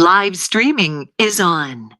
Live streaming is on.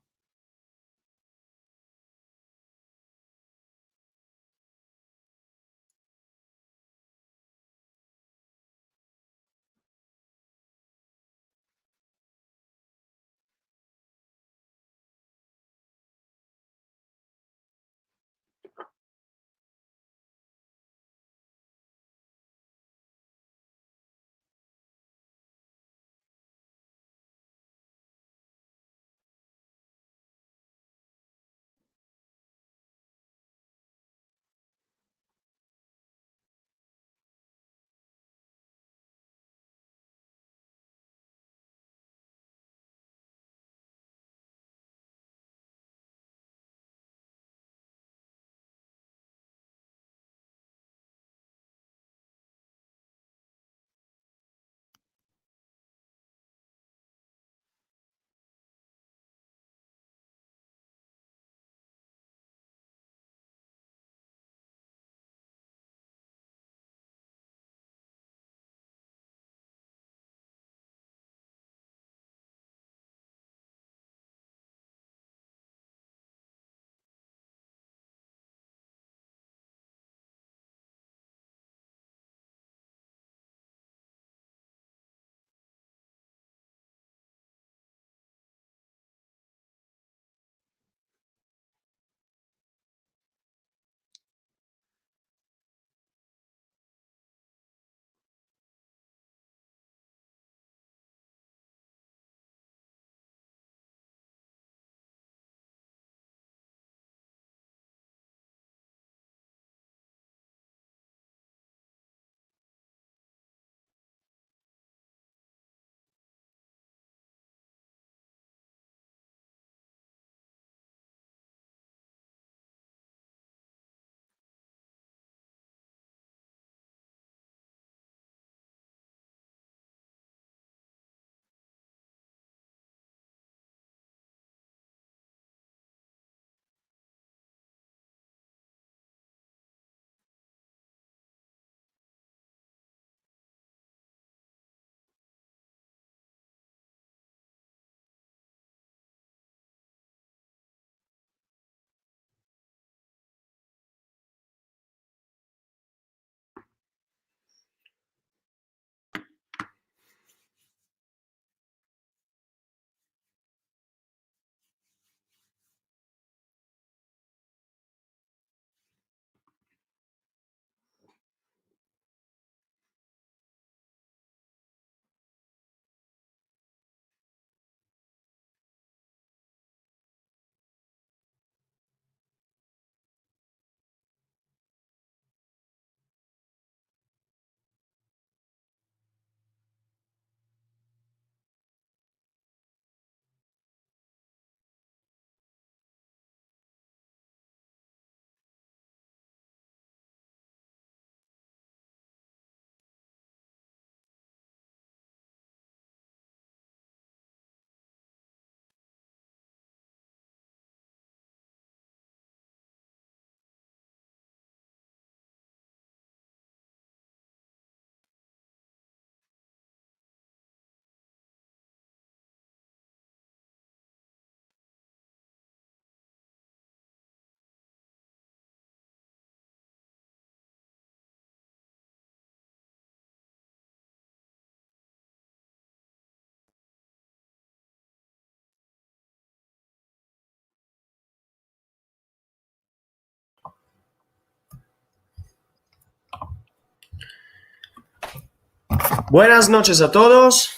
Buenas noches a todos,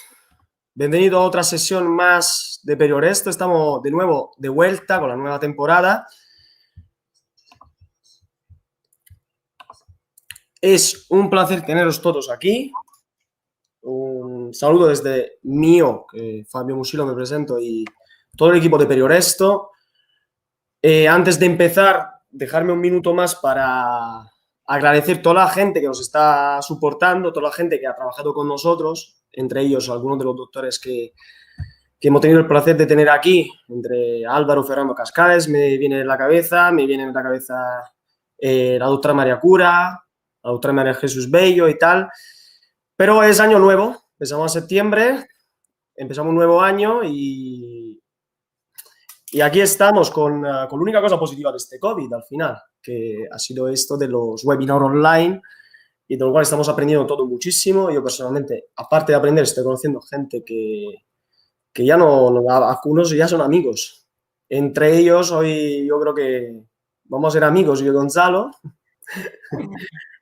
bienvenido a otra sesión más de Perioresto. Estamos de nuevo de vuelta con la nueva temporada. Es un placer teneros todos aquí. Un saludo desde mío, Fabio Musilo me presento, y todo el equipo de Perioresto. Antes de empezar, dejarme un minuto más para agradecer a toda la gente que nos está soportando, toda la gente que ha trabajado con nosotros, entre ellos algunos de los doctores que hemos tenido el placer de tener aquí, entre Álvaro Fernando Cascales, me viene en la cabeza la doctora María Cura, la doctora María Jesús Bello y tal. Pero es año nuevo, empezamos en septiembre empezamos un nuevo año y aquí estamos con la única cosa positiva de este COVID al final, que ha sido esto de los webinars online y de lo cual estamos aprendiendo todo muchísimo. Yo personalmente, aparte de aprender, estoy conociendo gente que ya algunos ya son amigos. Entre ellos, hoy yo creo que vamos a ser amigos, yo y Gonzalo,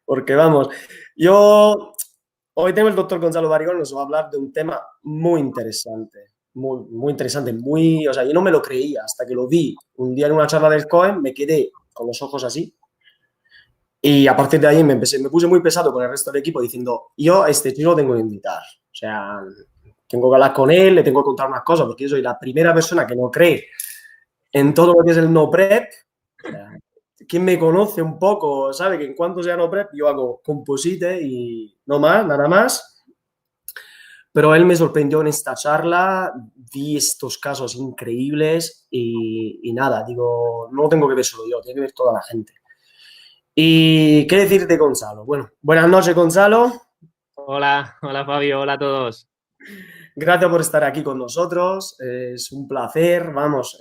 porque vamos, yo hoy tengo el doctor Gonzalo Barrigón, nos va a hablar de un tema muy interesante, muy interesante, o sea, yo no me lo creía hasta que lo vi un día en una charla del COEM, me quedé con los ojos así y a partir de ahí me puse muy pesado con el resto del equipo diciendo, yo a este chico lo tengo que invitar, o sea, tengo que hablar con él, le tengo que contar unas cosas porque yo soy la primera persona que no cree en todo lo que es el no prep. O sea, quien me conoce un poco sabe que en cuanto sea no prep yo hago composite y no más, nada más. Pero él me sorprendió en esta charla, vi estos casos increíbles y nada, digo, no lo tengo que ver solo yo, tiene que ver toda la gente. ¿Y qué decir de Gonzalo? Bueno, buenas noches, Gonzalo. Hola, hola Fabio, hola a todos. Gracias por estar aquí con nosotros, es un placer, vamos,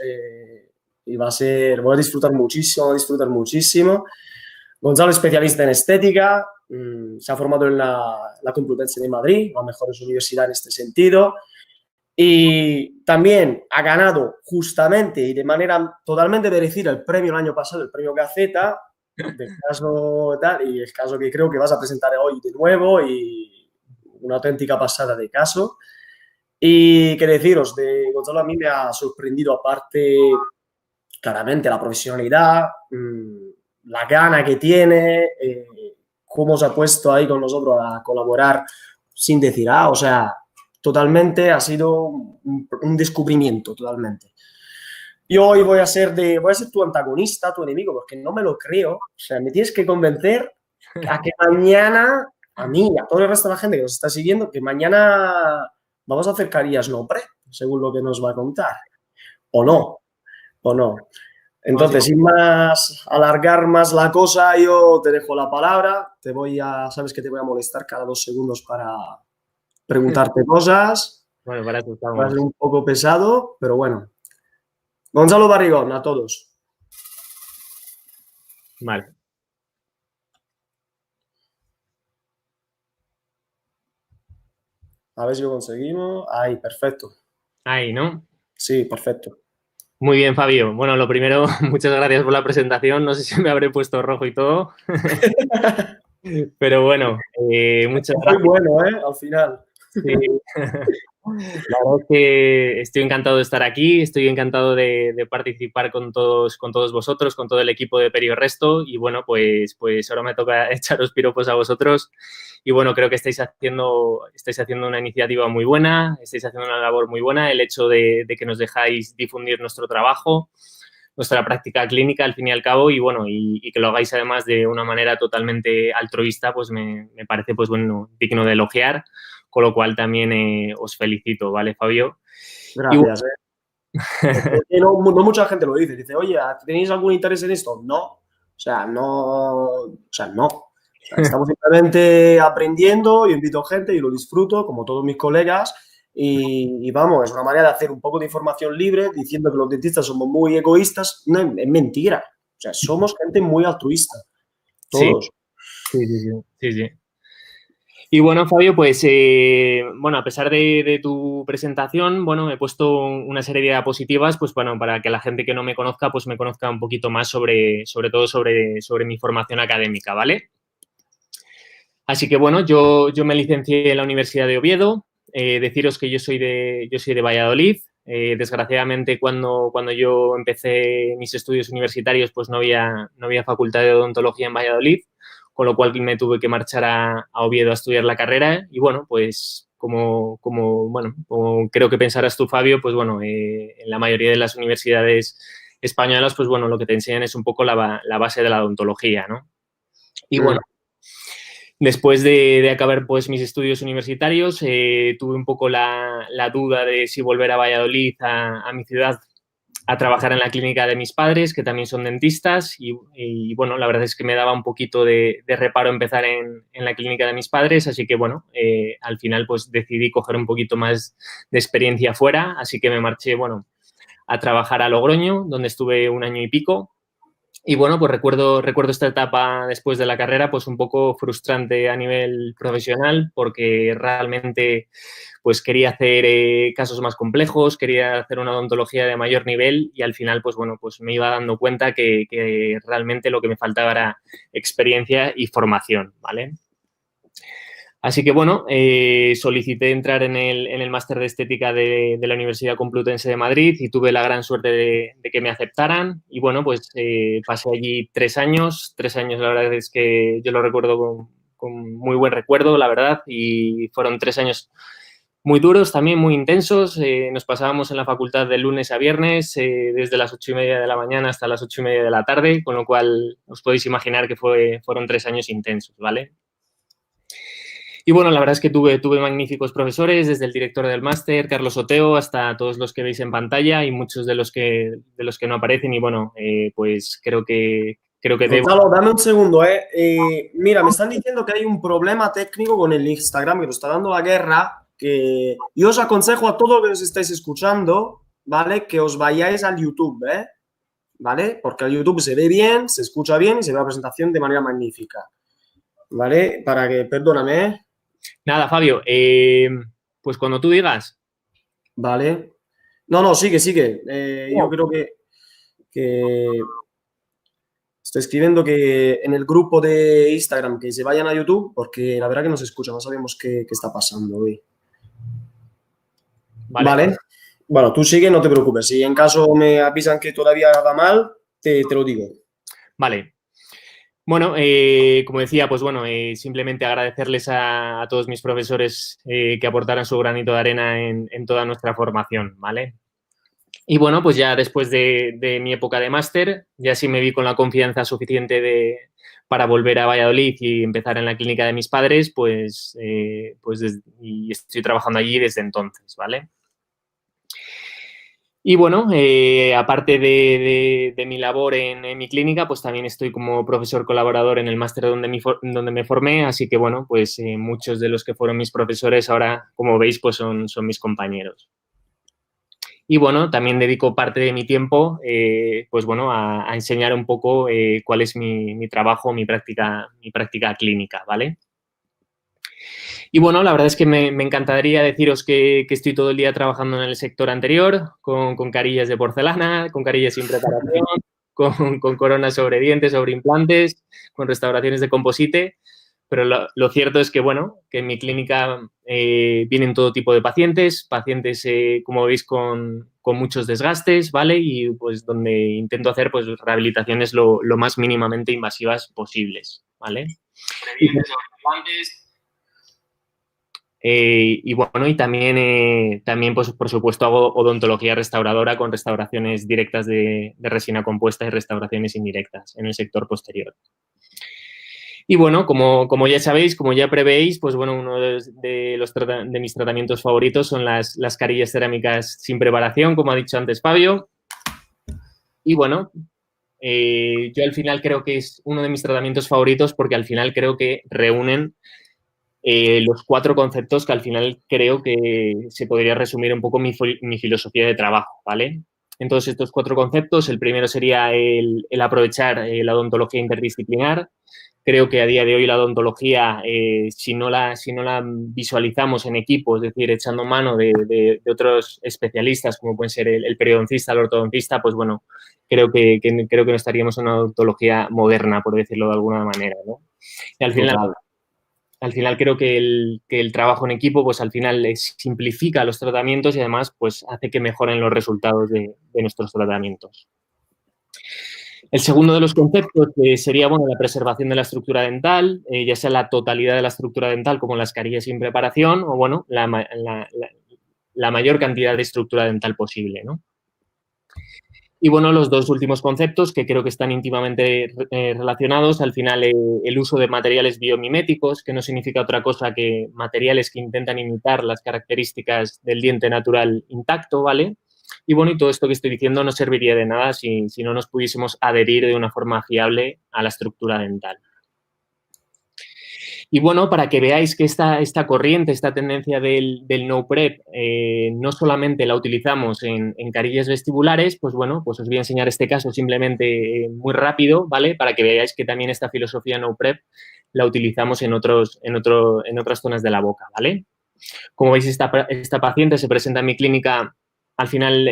y voy a disfrutar muchísimo. Gonzalo es especialista en estética, se ha formado en la Complutense de Madrid, la mejor universidad en este sentido, y también ha ganado justamente y de manera totalmente merecida el premio el año pasado, el premio Gaceta, del caso tal, y el caso que creo que vas a presentar hoy de nuevo, y una auténtica pasada de caso. Y qué deciros, de Gonzalo a mí me ha sorprendido aparte claramente la profesionalidad, la gana que tiene, cómo se ha puesto ahí con nosotros a colaborar sin decir, o sea, totalmente ha sido un descubrimiento, totalmente. Yo hoy voy a ser tu antagonista, tu enemigo, porque no me lo creo. O sea, me tienes que convencer a que mañana, a mí y a todo el resto de la gente que nos está siguiendo, que mañana vamos a hacer carías no pre, según lo que nos va a contar. O no. Entonces, sin más alargar más la cosa, yo te dejo la palabra. Sabes que te voy a molestar cada 2 segundos para preguntarte cosas. Bueno, para eso estamos. Va a ser un poco pesado, pero bueno. Gonzalo Barrigón, a todos. Vale. A ver si lo conseguimos. Ahí, perfecto. Ahí, ¿no? Sí, perfecto. Muy bien, Fabio. Bueno, lo primero, muchas gracias por la presentación. No sé si me habré puesto rojo y todo. Pero bueno, muchas gracias. Muy bueno, ¿eh? Al final. Sí. La verdad es que estoy encantado de estar aquí, estoy encantado de participar con todos vosotros, con todo el equipo de Perio Resto y bueno, pues ahora me toca echaros piropos a vosotros y bueno, creo que estáis haciendo una iniciativa muy buena, estáis haciendo una labor muy buena, el hecho de que nos dejáis difundir nuestro trabajo, nuestra práctica clínica al fin y al cabo y bueno, y que lo hagáis además de una manera totalmente altruista, pues me parece pues bueno, digno de elogiar. Con lo cual también os felicito, ¿vale, Fabio? Gracias. No mucha gente lo dice, oye, ¿tenéis algún interés en esto? No. O sea, no. Estamos simplemente aprendiendo, yo invito gente y lo disfruto, como todos mis colegas, y vamos, es una manera de hacer un poco de información libre, diciendo que los dentistas somos muy egoístas. No, es mentira. O sea, somos gente muy altruista. Todos. Sí. Y bueno, Fabio, pues, bueno, a pesar de tu presentación, bueno, he puesto una serie de diapositivas, pues, bueno, para que la gente que no me conozca, pues, me conozca un poquito más sobre mi formación académica, ¿vale? Así que, bueno, yo me licencié en la Universidad de Oviedo. Deciros que yo soy de Valladolid. Desgraciadamente, cuando yo empecé mis estudios universitarios, pues no había facultad de odontología en Valladolid, con lo cual me tuve que marchar a Oviedo a estudiar la carrera y bueno, pues como creo que pensarás tú, Fabio, pues bueno, en la mayoría de las universidades españolas, pues bueno, lo que te enseñan es un poco la base de la odontología, ¿no? Y bueno, después de acabar pues mis estudios universitarios, tuve un poco la duda de si volver a Valladolid, a mi ciudad, a trabajar en la clínica de mis padres, que también son dentistas, y bueno, la verdad es que me daba un poquito de reparo empezar en la clínica de mis padres, así que bueno, al final pues decidí coger un poquito más de experiencia fuera, así que me marché, bueno, a trabajar a Logroño, donde estuve 1 año y pico. Y bueno, pues recuerdo esta etapa después de la carrera, pues un poco frustrante a nivel profesional, porque realmente pues quería hacer casos más complejos, quería hacer una odontología de mayor nivel y al final, pues bueno, pues me iba dando cuenta que realmente lo que me faltaba era experiencia y formación, ¿vale? Así que, bueno, solicité entrar en el máster de estética de la Universidad Complutense de Madrid y tuve la gran suerte de que me aceptaran. Y, bueno, pues pasé allí 3 años. 3 años, la verdad es que yo lo recuerdo con muy buen recuerdo, la verdad. Y fueron 3 años muy duros, también muy intensos. Nos pasábamos en la facultad de lunes a viernes, desde las 8:30 de la mañana hasta las 8:30 de la tarde, con lo cual os podéis imaginar que fueron 3 años intensos, ¿vale? Y bueno, la verdad es que tuve magníficos profesores, desde el director del máster, Carlos Oteo, hasta todos los que veis en pantalla y muchos de los que no aparecen. Y bueno, pues creo que debo... Gonzalo, dame un segundo, mira, me están diciendo que hay un problema técnico con el Instagram, que nos está dando la guerra, que yo os aconsejo a todos los que nos estáis escuchando, ¿vale? Que os vayáis al YouTube, ¿vale? Porque al YouTube se ve bien, se escucha bien y se ve la presentación de manera magnífica, ¿vale? Para que, perdóname, Nada, Fabio, pues cuando tú digas. Vale. No, sigue. Yo creo que estoy escribiendo que en el grupo de Instagram que se vayan a YouTube, porque la verdad que no se escucha, no sabemos qué está pasando hoy. Vale. Bueno, tú sigue, no te preocupes. Si en caso me avisan que todavía va mal, te lo digo. Vale. Bueno, como decía, pues bueno, simplemente agradecerles a todos mis profesores que aportaran su granito de arena en toda nuestra formación, ¿vale? Y bueno, pues ya después de mi época de máster, ya sí me vi con la confianza suficiente para volver a Valladolid y empezar en la clínica de mis padres, y estoy trabajando allí desde entonces, ¿vale? Y bueno, aparte de mi labor en mi clínica, pues también estoy como profesor colaborador en el máster donde me formé, así que bueno, pues muchos de los que fueron mis profesores ahora, como veis, pues son mis compañeros. Y bueno, también dedico parte de mi tiempo, pues bueno, a enseñar un poco cuál es mi trabajo, mi práctica clínica, ¿vale? Y bueno, la verdad es que me encantaría deciros que estoy todo el día trabajando en el sector anterior, con carillas de porcelana, con carillas sin preparación, con coronas sobre dientes, sobre implantes, con restauraciones de composite, pero lo cierto es que, bueno, que en mi clínica vienen todo tipo de pacientes, como veis, con muchos desgastes, ¿vale? Y pues donde intento hacer pues rehabilitaciones lo más mínimamente invasivas posibles, ¿vale? Y bueno, y también pues, por supuesto, hago odontología restauradora con restauraciones directas de resina compuesta y restauraciones indirectas en el sector posterior. Y bueno, como ya sabéis, como ya prevéis, pues bueno, uno de mis tratamientos favoritos son las carillas cerámicas sin preparación, como ha dicho antes Fabio. Y bueno, yo al final creo que es uno de mis tratamientos favoritos porque al final creo que reúnen los 4 conceptos que al final creo que se podría resumir un poco mi filosofía de trabajo, ¿vale? Entonces, estos 4 conceptos, el primero sería el aprovechar la odontología interdisciplinar. Creo que a día de hoy la odontología, si no la visualizamos en equipo, es decir, echando mano de otros especialistas, como pueden ser el periodoncista, el ortodoncista, pues bueno, creo que no estaríamos en una odontología moderna, por decirlo de alguna manera, ¿no? Y al final creo que el trabajo en equipo, pues al final simplifica los tratamientos y además pues hace que mejoren los resultados de nuestros tratamientos. El segundo de los conceptos sería, bueno, la preservación de la estructura dental, ya sea la totalidad de la estructura dental como las carillas sin preparación o, bueno, la mayor cantidad de estructura dental posible, ¿no? Y, bueno, los 2 últimos conceptos que creo que están íntimamente relacionados, al final el uso de materiales biomiméticos, que no significa otra cosa que materiales que intentan imitar las características del diente natural intacto, ¿vale? Y bueno, y todo esto que estoy diciendo no serviría de nada si no nos pudiésemos adherir de una forma fiable a la estructura dental. Y bueno, para que veáis que esta corriente, esta tendencia del no prep, no solamente la utilizamos en carillas vestibulares, pues bueno, pues os voy a enseñar este caso simplemente muy rápido, ¿vale? Para que veáis que también esta filosofía no prep la utilizamos en otras zonas de la boca, ¿vale? Como veis, esta paciente se presenta en mi clínica al final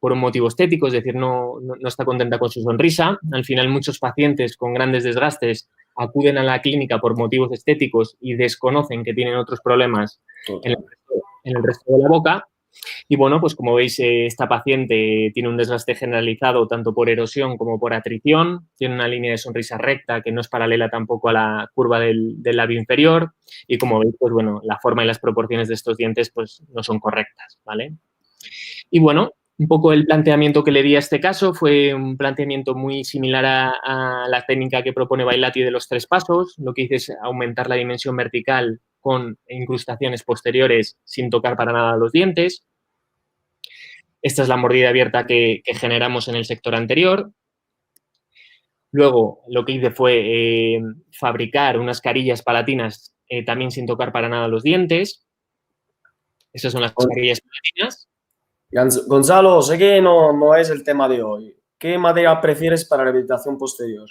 por un motivo estético, es decir, no está contenta con su sonrisa. Al final, muchos pacientes con grandes desgastes acuden a la clínica por motivos estéticos y desconocen que tienen otros problemas en el resto de la boca. Y bueno, pues como veis, esta paciente tiene un desgaste generalizado tanto por erosión como por atrición, tiene una línea de sonrisa recta que no es paralela tampoco a la curva del labio inferior y como veis, pues bueno, la forma y las proporciones de estos dientes pues no son correctas, ¿vale? Y bueno, un poco el planteamiento que le di a este caso fue un planteamiento muy similar a la técnica que propone Bailati de los 3 pasos. Lo que hice es aumentar la dimensión vertical con incrustaciones posteriores sin tocar para nada los dientes. Esta es la mordida abierta que generamos en el sector anterior. Luego, lo que hice fue fabricar unas carillas palatinas también sin tocar para nada los dientes. Estas son las carillas palatinas. Gonzalo, sé que no es el tema de hoy. ¿Qué material prefieres para rehabilitación posterior?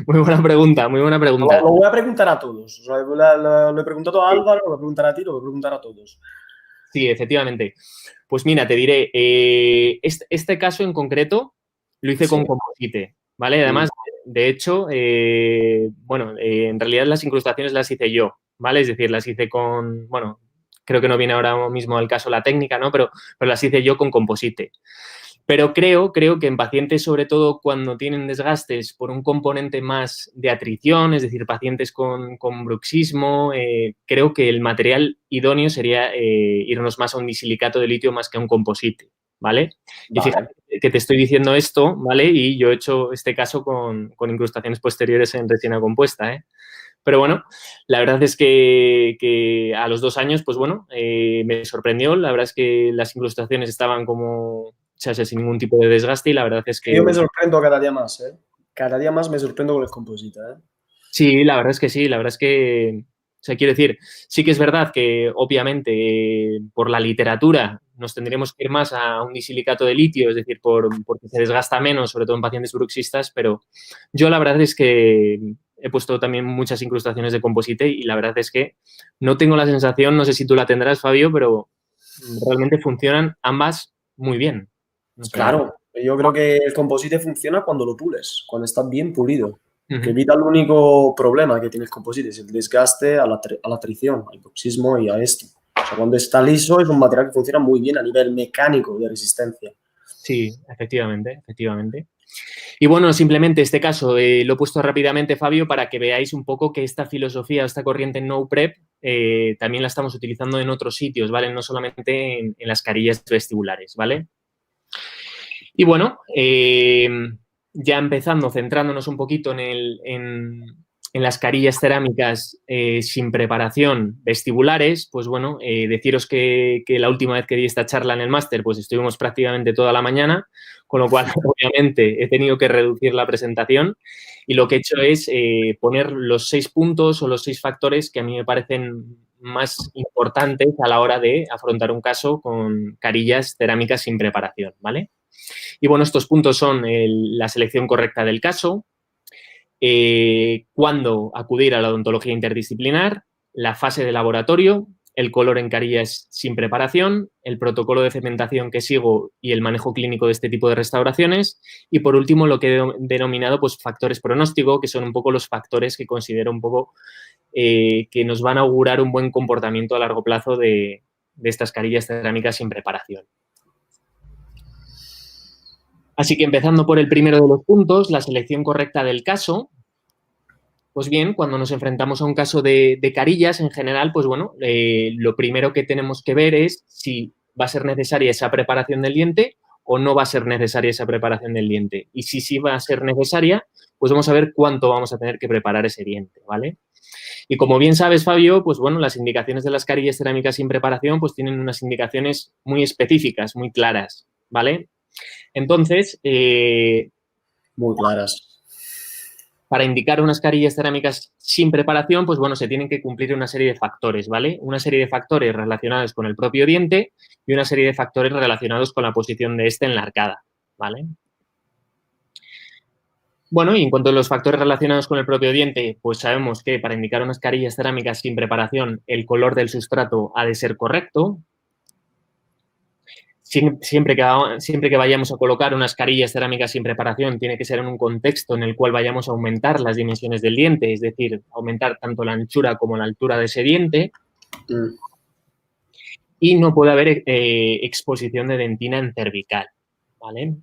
Muy buena pregunta, muy buena pregunta. Lo voy a preguntar a todos. O sea, lo he preguntado a Álvaro, lo voy a preguntar a ti, lo voy a preguntar a todos. Sí, efectivamente. Pues mira, te diré, este caso en concreto lo hice con composite, ¿vale? Además, de hecho, bueno, en realidad las incrustaciones las hice yo, ¿vale? Es decir, las hice con, bueno, creo que no viene ahora mismo al caso la técnica, ¿no? Pero las hice yo con composite. Pero creo que en pacientes, sobre todo cuando tienen desgastes por un componente más de atrición, es decir, pacientes con bruxismo, creo que el material idóneo sería irnos más a un disilicato de litio más que a un composite, ¿vale? Y fíjate que te estoy diciendo esto, ¿vale? Y yo he hecho este caso con incrustaciones posteriores en resina compuesta, ¿eh? Pero bueno, la verdad es que a los 2 años, pues bueno, me sorprendió. La verdad es que las incrustaciones estaban como, o sea, sin ningún tipo de desgaste y la verdad es que... Yo me sorprendo cada día más, ¿eh? Cada día más me sorprendo con el composite, ¿eh? Sí, la verdad es que sí. La verdad es que, o sea, quiero decir, sí que es verdad que obviamente por la literatura nos tendríamos que ir más a un disilicato de litio, es decir, porque se desgasta menos, sobre todo en pacientes bruxistas, pero yo la verdad es que he puesto también muchas incrustaciones de composite y la verdad es que no tengo la sensación, no sé si tú la tendrás, Fabio, pero realmente funcionan ambas muy bien. O sea, claro, yo creo que el composite funciona cuando lo pules, cuando está bien pulido. Que uh-huh. evita el único problema que tiene el composite, es el desgaste a la atrición, al bruxismo y a esto. O sea, cuando está liso es un material que funciona muy bien a nivel mecánico de resistencia. Sí, efectivamente, efectivamente. Y bueno, simplemente este caso lo he puesto rápidamente, Fabio, para que veáis un poco que esta filosofía, esta corriente no prep, también la estamos utilizando en otros sitios, ¿vale? No solamente en las carillas vestibulares, ¿vale? Y bueno, ya empezando, centrándonos un poquito en las carillas cerámicas sin preparación vestibulares, pues bueno, deciros que la última vez que di esta charla en el máster, pues estuvimos prácticamente toda la mañana, con lo cual, obviamente, he tenido que reducir la presentación y lo que he hecho es poner los 6 puntos o los 6 factores que a mí me parecen más importantes a la hora de afrontar un caso con carillas cerámicas sin preparación, ¿vale? Y bueno, estos puntos son la selección correcta del caso, cuándo acudir a la odontología interdisciplinar, la fase de laboratorio, el color en carillas sin preparación, el protocolo de cementación que sigo y el manejo clínico de este tipo de restauraciones y, por último, lo que he denominado pues, factores pronóstico, que son un poco los factores que considero un poco que nos van a augurar un buen comportamiento a largo plazo de estas carillas cerámicas sin preparación. Así que empezando por el primero de los puntos, la selección correcta del caso. Pues bien, cuando nos enfrentamos a un caso de carillas en general, pues bueno, lo primero que tenemos que ver es si va a ser necesaria esa preparación del diente o no va a ser necesaria esa preparación del diente. Y si sí va a ser necesaria, pues vamos a ver cuánto vamos a tener que preparar ese diente, ¿vale? Y como bien sabes, Fabio, pues bueno, las indicaciones de las carillas cerámicas sin preparación pues tienen unas indicaciones muy específicas, muy claras, ¿vale? Entonces, Muy claras. para indicar unas carillas cerámicas sin preparación, pues bueno, se tienen que cumplir una serie de factores, ¿vale? Una serie de factores relacionados con el propio diente y una serie de factores relacionados con la posición de este en la arcada, ¿vale? Bueno, y en cuanto a los factores relacionados con el propio diente, pues sabemos que para indicar unas carillas cerámicas sin preparación, el color del sustrato ha de ser correcto. Siempre que vayamos a colocar unas carillas cerámicas sin preparación, tiene que ser en un contexto en el cual vayamos a aumentar las dimensiones del diente, es decir, aumentar tanto la anchura como la altura de ese diente. Y no puede haber exposición de dentina en cervical, ¿vale?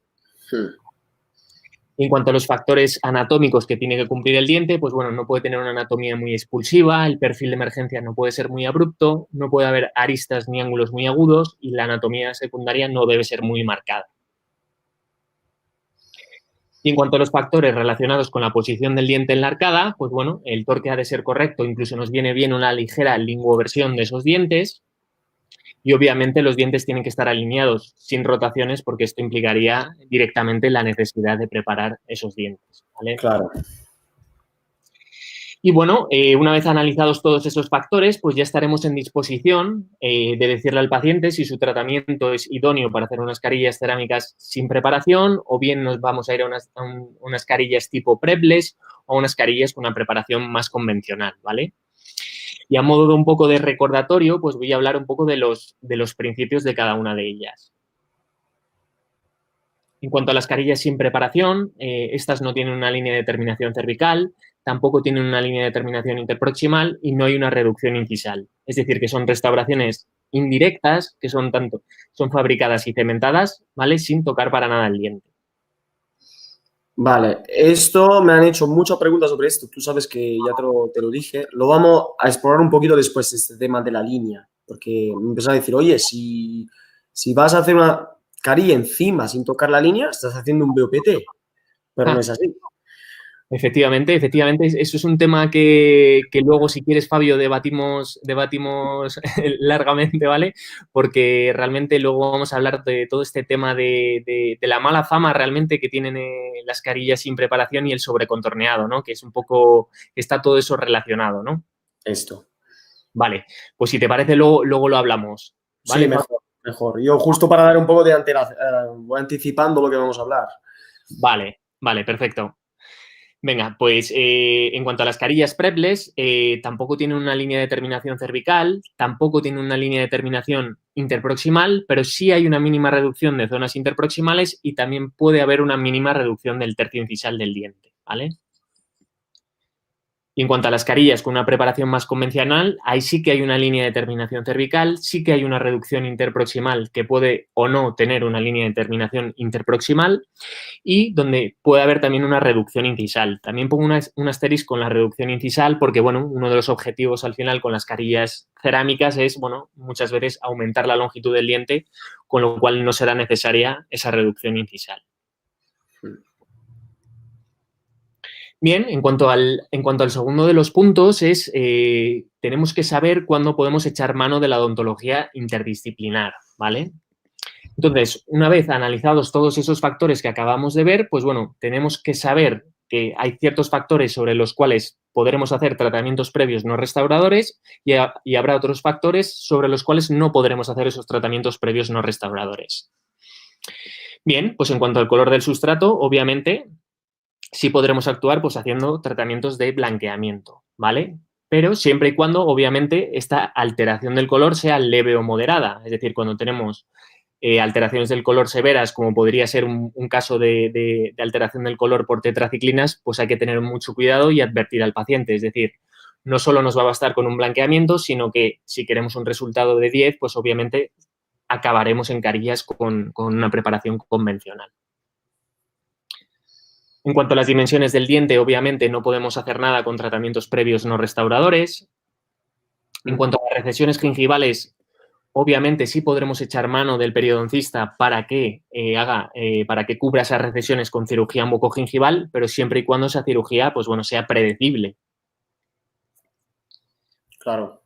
En cuanto a los factores anatómicos que tiene que cumplir el diente, pues bueno, no puede tener una anatomía muy expulsiva, el perfil de emergencia no puede ser muy abrupto, no puede haber aristas ni ángulos muy agudos y la anatomía secundaria no debe ser muy marcada. Y en cuanto a los factores relacionados con la posición del diente en la arcada, pues bueno, el torque ha de ser correcto, incluso nos viene bien una ligera linguoversión de esos dientes. Y obviamente los dientes tienen que estar alineados sin rotaciones porque esto implicaría directamente la necesidad de preparar esos dientes, ¿vale? Claro. Y bueno, una vez analizados todos esos factores, pues ya estaremos en disposición de decirle al paciente si su tratamiento es idóneo para hacer unas carillas cerámicas sin preparación o bien nos vamos a ir a unas carillas tipo prepless o unas carillas con una preparación más convencional, ¿vale? Y a modo de un poco de recordatorio, pues voy a hablar un poco de los principios de cada una de ellas. En cuanto a las carillas sin preparación, estas no tienen una línea de terminación cervical, tampoco tienen una línea de terminación interproximal y no hay una reducción incisal. Es decir, que son restauraciones indirectas, que son fabricadas y cementadas, ¿vale? Sin tocar para nada el diente. Vale, esto me han hecho muchas preguntas sobre esto. Tú sabes que ya te lo dije. Lo vamos a explorar un poquito después, este tema de la línea. Porque me empezaron a decir, oye, si vas a hacer una carilla encima sin tocar la línea, estás haciendo un BOPT. Pero no es así. Efectivamente, eso es un tema que luego, si quieres, Fabio, debatimos largamente, ¿vale? Porque realmente luego vamos a hablar de todo este tema de la mala fama realmente que tienen las carillas sin preparación y el sobrecontorneado, ¿no? Que es un poco, está todo eso relacionado, ¿no? Esto. Vale, pues si te parece, luego lo hablamos, ¿vale? Sí, mejor. Yo justo para dar un poco de voy anticipando lo que vamos a hablar. Vale, perfecto. Venga, pues en cuanto a las carillas prepless, tampoco tienen una línea de terminación cervical, tampoco tienen una línea de terminación interproximal, pero sí hay una mínima reducción de zonas interproximales y también puede haber una mínima reducción del tercio incisal del diente, ¿vale? Y en cuanto a las carillas con una preparación más convencional, ahí sí que hay una línea de terminación cervical, sí que hay una reducción interproximal que puede o no tener una línea de terminación interproximal y donde puede haber también una reducción incisal. También pongo un asterisco con la reducción incisal porque, bueno, uno de los objetivos al final con las carillas cerámicas es, bueno, muchas veces aumentar la longitud del diente, con lo cual no será necesaria esa reducción incisal. Bien, en cuanto al segundo de los puntos es, tenemos que saber cuándo podemos echar mano de la odontología interdisciplinar, ¿vale? Entonces, una vez analizados todos esos factores que acabamos de ver, pues bueno, tenemos que saber que hay ciertos factores sobre los cuales podremos hacer tratamientos previos no restauradores y habrá otros factores sobre los cuales no podremos hacer esos tratamientos previos no restauradores. Bien, pues en cuanto al color del sustrato, obviamente sí podremos actuar pues haciendo tratamientos de blanqueamiento, ¿vale? Pero siempre y cuando, obviamente, esta alteración del color sea leve o moderada. Es decir, cuando tenemos alteraciones del color severas, como podría ser un caso de alteración del color por tetraciclinas, pues hay que tener mucho cuidado y advertir al paciente. Es decir, no solo nos va a bastar con un blanqueamiento, sino que si queremos un resultado de 10, pues obviamente acabaremos en carillas con una preparación convencional. En cuanto a las dimensiones del diente, obviamente no podemos hacer nada con tratamientos previos no restauradores. En cuanto a las recesiones gingivales, obviamente sí podremos echar mano del periodoncista para que para que cubra esas recesiones con cirugía bucogingival, pero siempre y cuando esa cirugía, pues bueno, sea predecible. Claro.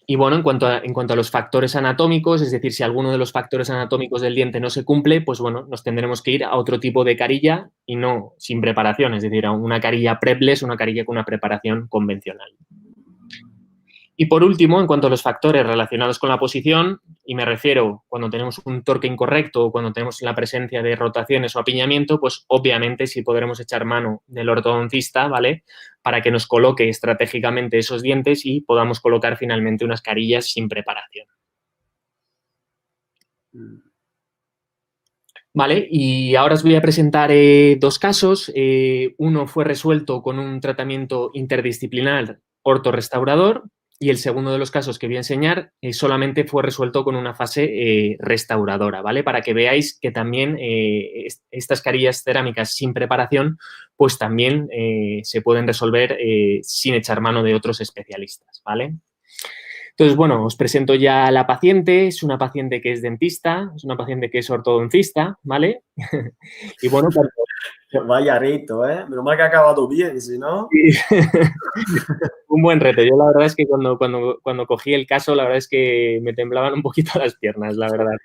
Y bueno, en cuanto a los factores anatómicos, es decir, si alguno de los factores anatómicos del diente no se cumple, pues bueno, nos tendremos que ir a otro tipo de carilla y no sin preparación, es decir, a una carilla prepless, una carilla con una preparación convencional. Y por último, en cuanto a los factores relacionados con la posición, y me refiero cuando tenemos un torque incorrecto o cuando tenemos la presencia de rotaciones o apiñamiento, pues obviamente sí podremos echar mano del ortodoncista, ¿vale? Para que nos coloque estratégicamente esos dientes y podamos colocar finalmente unas carillas sin preparación. Vale, y ahora os voy a presentar dos casos. Uno fue resuelto con un tratamiento interdisciplinar ortorrestaurador y el segundo de los casos que voy a enseñar solamente fue resuelto con una fase restauradora, ¿vale? Para que veáis que también estas carillas cerámicas sin preparación pues también se pueden resolver sin echar mano de otros especialistas, ¿vale? Entonces, bueno, os presento ya a la paciente. Es una paciente que es dentista, es una paciente que es ortodoncista, ¿vale? Y bueno, Vaya reto, ¿eh? Menos mal que ha acabado bien, si no... un buen reto. Yo la verdad es que cuando cogí el caso, la verdad es que me temblaban un poquito las piernas, la verdad.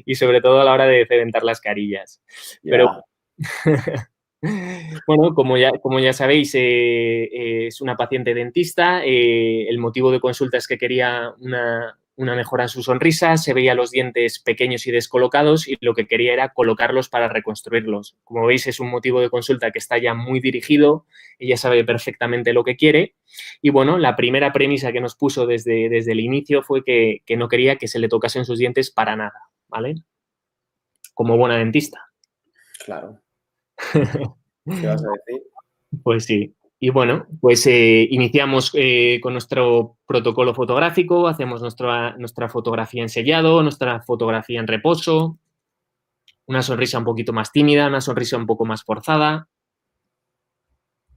Y sobre todo a la hora de cementar las carillas. Pero... Bueno, como ya sabéis, es una paciente dentista. El motivo de consulta es que quería una mejora en su sonrisa. Se veía los dientes pequeños y descolocados y lo que quería era colocarlos para reconstruirlos. Como veis, es un motivo de consulta que está ya muy dirigido. Ella sabe perfectamente lo que quiere. Y bueno, la primera premisa que nos puso desde el inicio fue que no quería que se le tocasen sus dientes para nada, ¿vale? Como buena dentista. Claro. ¿Qué vas a decir? Pues sí. Y bueno, pues iniciamos con nuestro protocolo fotográfico, hacemos nuestra fotografía en sellado, nuestra fotografía en reposo, una sonrisa un poquito más tímida, una sonrisa un poco más forzada.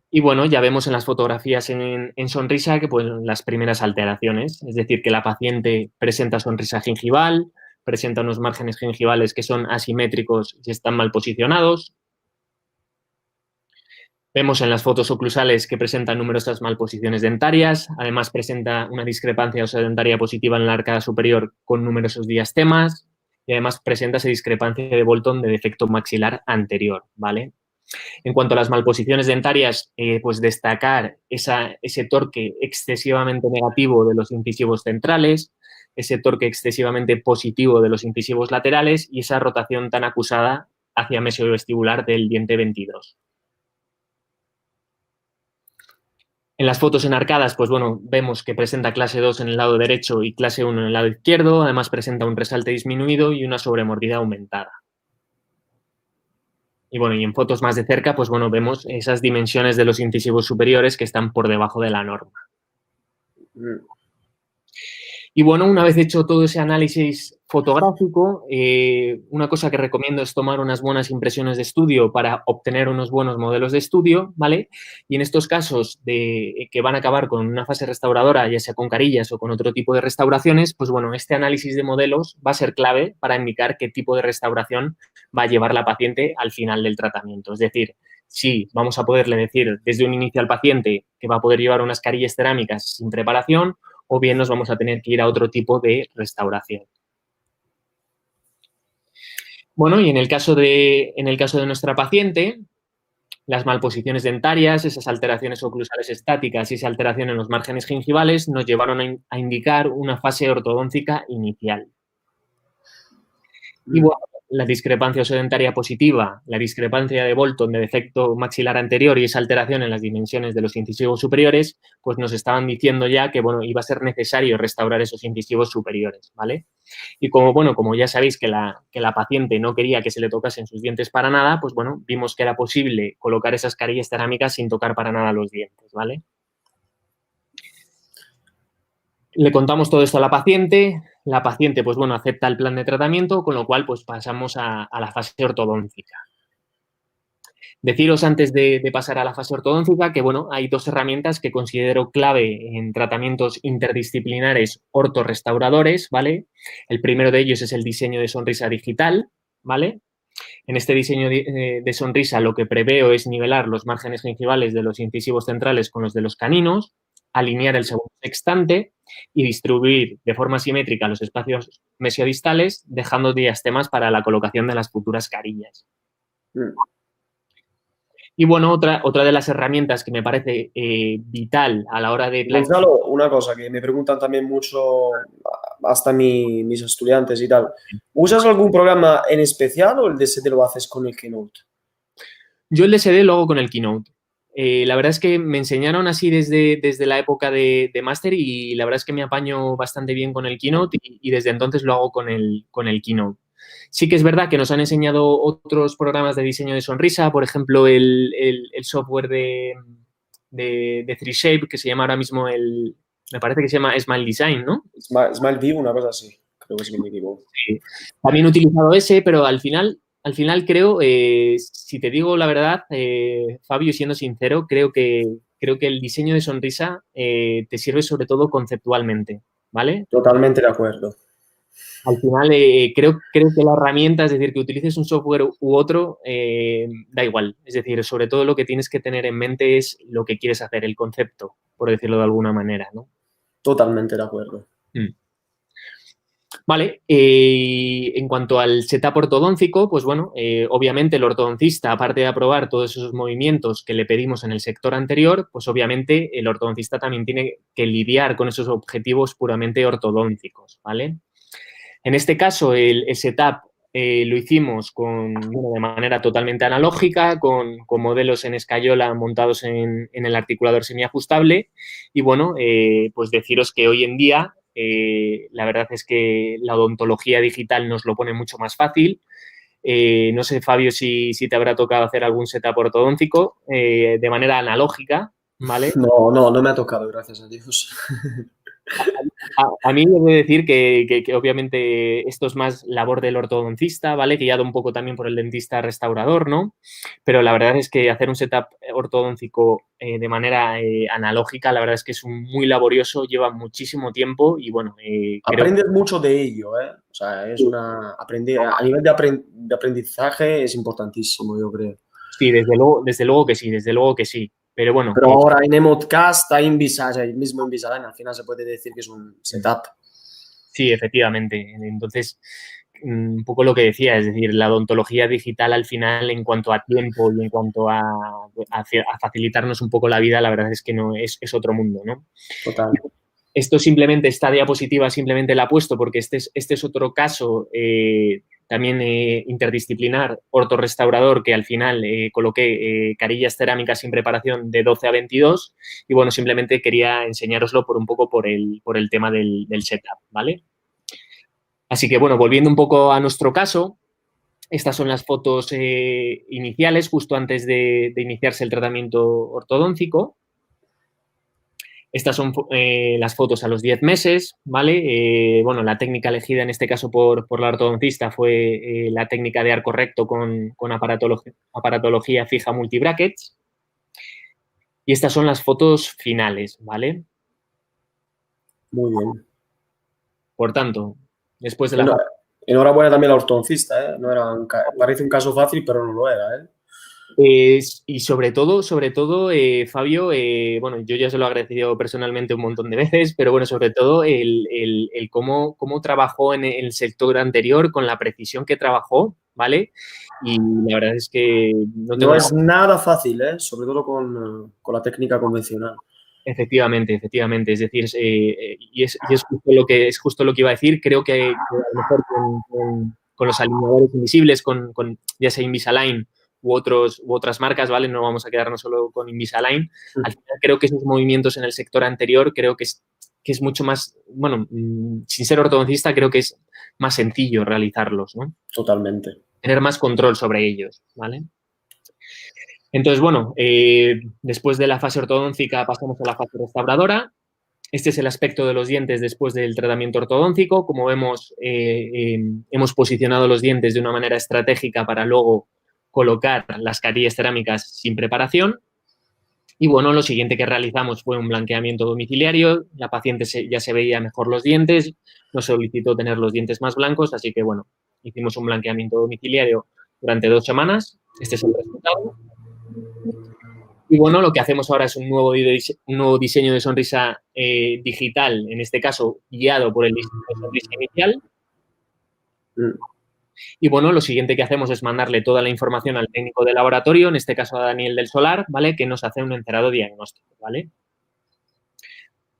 Y bueno, ya vemos en las fotografías en sonrisa que pues las primeras alteraciones, es decir, que la paciente presenta sonrisa gingival, presenta unos márgenes gingivales que son asimétricos y están mal posicionados. Vemos en las fotos oclusales que presentan numerosas malposiciones dentarias, además presenta una discrepancia osedentaria positiva en la arcada superior con numerosos diastemas y además presenta esa discrepancia de Bolton de defecto maxilar anterior, ¿vale? En cuanto a las malposiciones dentarias, pues destacar ese torque excesivamente negativo de los incisivos centrales, ese torque excesivamente positivo de los incisivos laterales y esa rotación tan acusada hacia mesiovestibular del diente 22. En las fotos enarcadas, pues bueno, vemos que presenta clase 2 en el lado derecho y clase 1 en el lado izquierdo. Además, presenta un resalte disminuido y una sobremordida aumentada. Y bueno, y en fotos más de cerca, pues bueno, vemos esas dimensiones de los incisivos superiores que están por debajo de la norma. Y bueno, una vez hecho todo ese análisis fotográfico, una cosa que recomiendo es tomar unas buenas impresiones de estudio para obtener unos buenos modelos de estudio, ¿vale? Y en estos casos que van a acabar con una fase restauradora, ya sea con carillas o con otro tipo de restauraciones, pues bueno, este análisis de modelos va a ser clave para indicar qué tipo de restauración va a llevar la paciente al final del tratamiento. Es decir, si vamos a poderle decir desde un inicio al paciente que va a poder llevar unas carillas cerámicas sin preparación, o bien nos vamos a tener que ir a otro tipo de restauración. Bueno, y en el caso de nuestra paciente, las malposiciones dentarias, esas alteraciones oclusales estáticas y esa alteración en los márgenes gingivales nos llevaron a indicar una fase ortodóntica inicial. Y bueno, la discrepancia osedentaria positiva, la discrepancia de Bolton de defecto maxilar anterior y esa alteración en las dimensiones de los incisivos superiores, pues nos estaban diciendo ya que, bueno, iba a ser necesario restaurar esos incisivos superiores, ¿vale? Y como ya sabéis que la paciente no quería que se le tocasen sus dientes para nada, pues bueno, vimos que era posible colocar esas carillas cerámicas sin tocar para nada los dientes, ¿vale? Le contamos todo esto a la paciente, pues bueno, acepta el plan de tratamiento, con lo cual pues pasamos a la fase ortodóntica. Deciros antes de pasar a la fase ortodóntica que, bueno, hay dos herramientas que considero clave en tratamientos interdisciplinares ortorrestauradores, ¿vale? El primero de ellos es el diseño de sonrisa digital, ¿vale? En este diseño de sonrisa lo que preveo es nivelar los márgenes gingivales de los incisivos centrales con los de los caninos, alinear el segundo sextante y distribuir de forma simétrica los espacios mesiodistales, dejando diastemas para la colocación de las futuras carillas. Y bueno, otra de las herramientas que me parece vital a la hora de... Gonzalo, una cosa que me preguntan también mucho, hasta mis estudiantes y tal. ¿Usas algún programa en especial o el DSD lo haces con el Keynote? Yo el DSD lo hago con el Keynote. La verdad es que me enseñaron así desde la época de máster y la verdad es que me apaño bastante bien con el Keynote y desde entonces lo hago con el Keynote. Sí que es verdad que nos han enseñado otros programas de diseño de sonrisa, por ejemplo, el software de 3Shape, que se llama ahora mismo me parece que se llama Smile Design, ¿no? Smile View, una cosa así, creo que es mi equipo. Sí. También he utilizado ese, pero al final creo, si te digo la verdad, Fabio, siendo sincero, creo que el diseño de sonrisa te sirve sobre todo conceptualmente, ¿vale? Totalmente de acuerdo. Al final, creo que la herramienta, es decir, que utilices un software u otro, da igual. Es decir, sobre todo lo que tienes que tener en mente es lo que quieres hacer, el concepto, por decirlo de alguna manera, ¿no? Totalmente de acuerdo. Vale, en cuanto al setup ortodóntico, pues bueno, obviamente el ortodoncista, aparte de aprobar todos esos movimientos que le pedimos en el sector anterior, pues obviamente el ortodoncista también tiene que lidiar con esos objetivos puramente ortodónticos, ¿vale? En este caso, el setup lo hicimos de manera totalmente analógica, con modelos en escayola montados en el articulador semiajustable. Y bueno, pues deciros que hoy en día la verdad es que la odontología digital nos lo pone mucho más fácil. No sé, Fabio, si te habrá tocado hacer algún setup ortodóntico de manera analógica, ¿vale? No me ha tocado, gracias a Dios. A mí debo decir que obviamente esto es más labor del ortodoncista, ¿vale? Guiado un poco también por el dentista restaurador, ¿no? Pero la verdad es que hacer un setup ortodóntico de manera analógica, la verdad es que es muy laborioso, lleva muchísimo tiempo y bueno... Aprendes mucho de ello, ¿eh? O sea, es a nivel de aprendizaje es importantísimo, yo creo. Sí, desde luego que sí. Pero bueno. Pero ahora en Emotcast, hay Invisalign, el mismo Invisalign, al final se puede decir que es un setup. Sí, efectivamente. Entonces, un poco lo que decía, es decir, la odontología digital al final, en cuanto a tiempo y en cuento a facilitarnos un poco la vida, la verdad es que no es otro mundo, ¿no? Total. Esto simplemente, esta diapositiva simplemente la he puesto porque este es otro caso también interdisciplinar, ortorrestaurador, que al final coloqué carillas cerámicas sin preparación de 12 a 22 y bueno, simplemente quería enseñároslo por el tema del setup, ¿vale? Así que bueno, volviendo un poco a nuestro caso, estas son las fotos iniciales justo antes de iniciarse el tratamiento ortodóntico. Estas son las fotos a los 10 meses, ¿vale? Bueno, la técnica elegida en este caso por la ortodoncista fue la técnica de arco recto con aparatología fija multibrackets. Y estas son las fotos finales, ¿vale? Muy bien. Por tanto, después de la... Enhorabuena también al ortodoncista, ¿eh? Parece un caso fácil, pero no lo era, ¿eh? Y sobre todo, Fabio, bueno, yo ya se lo he agradecido personalmente un montón de veces, pero bueno, sobre todo el cómo trabajó en el sector anterior, con la precisión que trabajó, ¿vale? Y la verdad es que no es nada fácil, ¿eh? Sobre todo con la técnica convencional. Efectivamente. Es decir, y es justo lo que iba a decir. Creo que a lo mejor con los alineadores invisibles, con ya sea Invisalign u otras marcas, ¿vale? No vamos a quedarnos solo con Invisalign. Al final creo que esos movimientos en el sector anterior creo que es mucho más, bueno, sin ser ortodoncista, creo que es más sencillo realizarlos, ¿no? Totalmente. Tener más control sobre ellos, ¿vale? Entonces, bueno, después de la fase ortodóntica pasamos a la fase restauradora. Este es el aspecto de los dientes después del tratamiento ortodóntico. Como vemos, hemos posicionado los dientes de una manera estratégica para luego colocar las carillas cerámicas sin preparación. Y bueno, lo siguiente que realizamos fue un blanqueamiento domiciliario. La paciente ya se veía mejor los dientes, nos solicitó tener los dientes más blancos, así que bueno, hicimos un blanqueamiento domiciliario durante 2 semanas. Este es el resultado. Y bueno, lo que hacemos ahora es un nuevo diseño de sonrisa digital, en este caso guiado por el diseño de sonrisa inicial. Y bueno, lo siguiente que hacemos es mandarle toda la información al técnico de laboratorio, en este caso a Daniel del Solar, ¿vale? Que nos hace un encerado diagnóstico, ¿vale?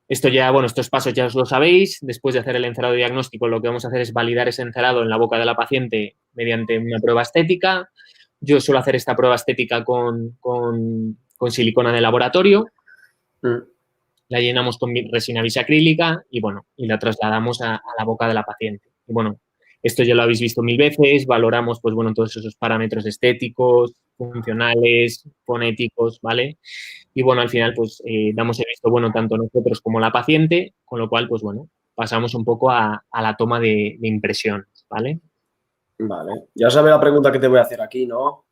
Esto ya, bueno, estos pasos ya os lo sabéis. Después de hacer el encerado diagnóstico, lo que vamos a hacer es validar ese encerado en la boca de la paciente mediante una prueba estética. Yo suelo hacer esta prueba estética con silicona de laboratorio. La llenamos con resina bisacrílica y, bueno, y la trasladamos a la boca de la paciente. Y, bueno, esto ya lo habéis visto 1000 veces. Valoramos, pues, bueno, todos esos parámetros estéticos, funcionales, fonéticos, ¿vale? Y, bueno, al final, pues, damos el visto bueno tanto nosotros como la paciente, con lo cual, pues, bueno, pasamos un poco a la toma de impresión, ¿vale? Vale. Ya sabes la pregunta que te voy a hacer aquí, ¿no?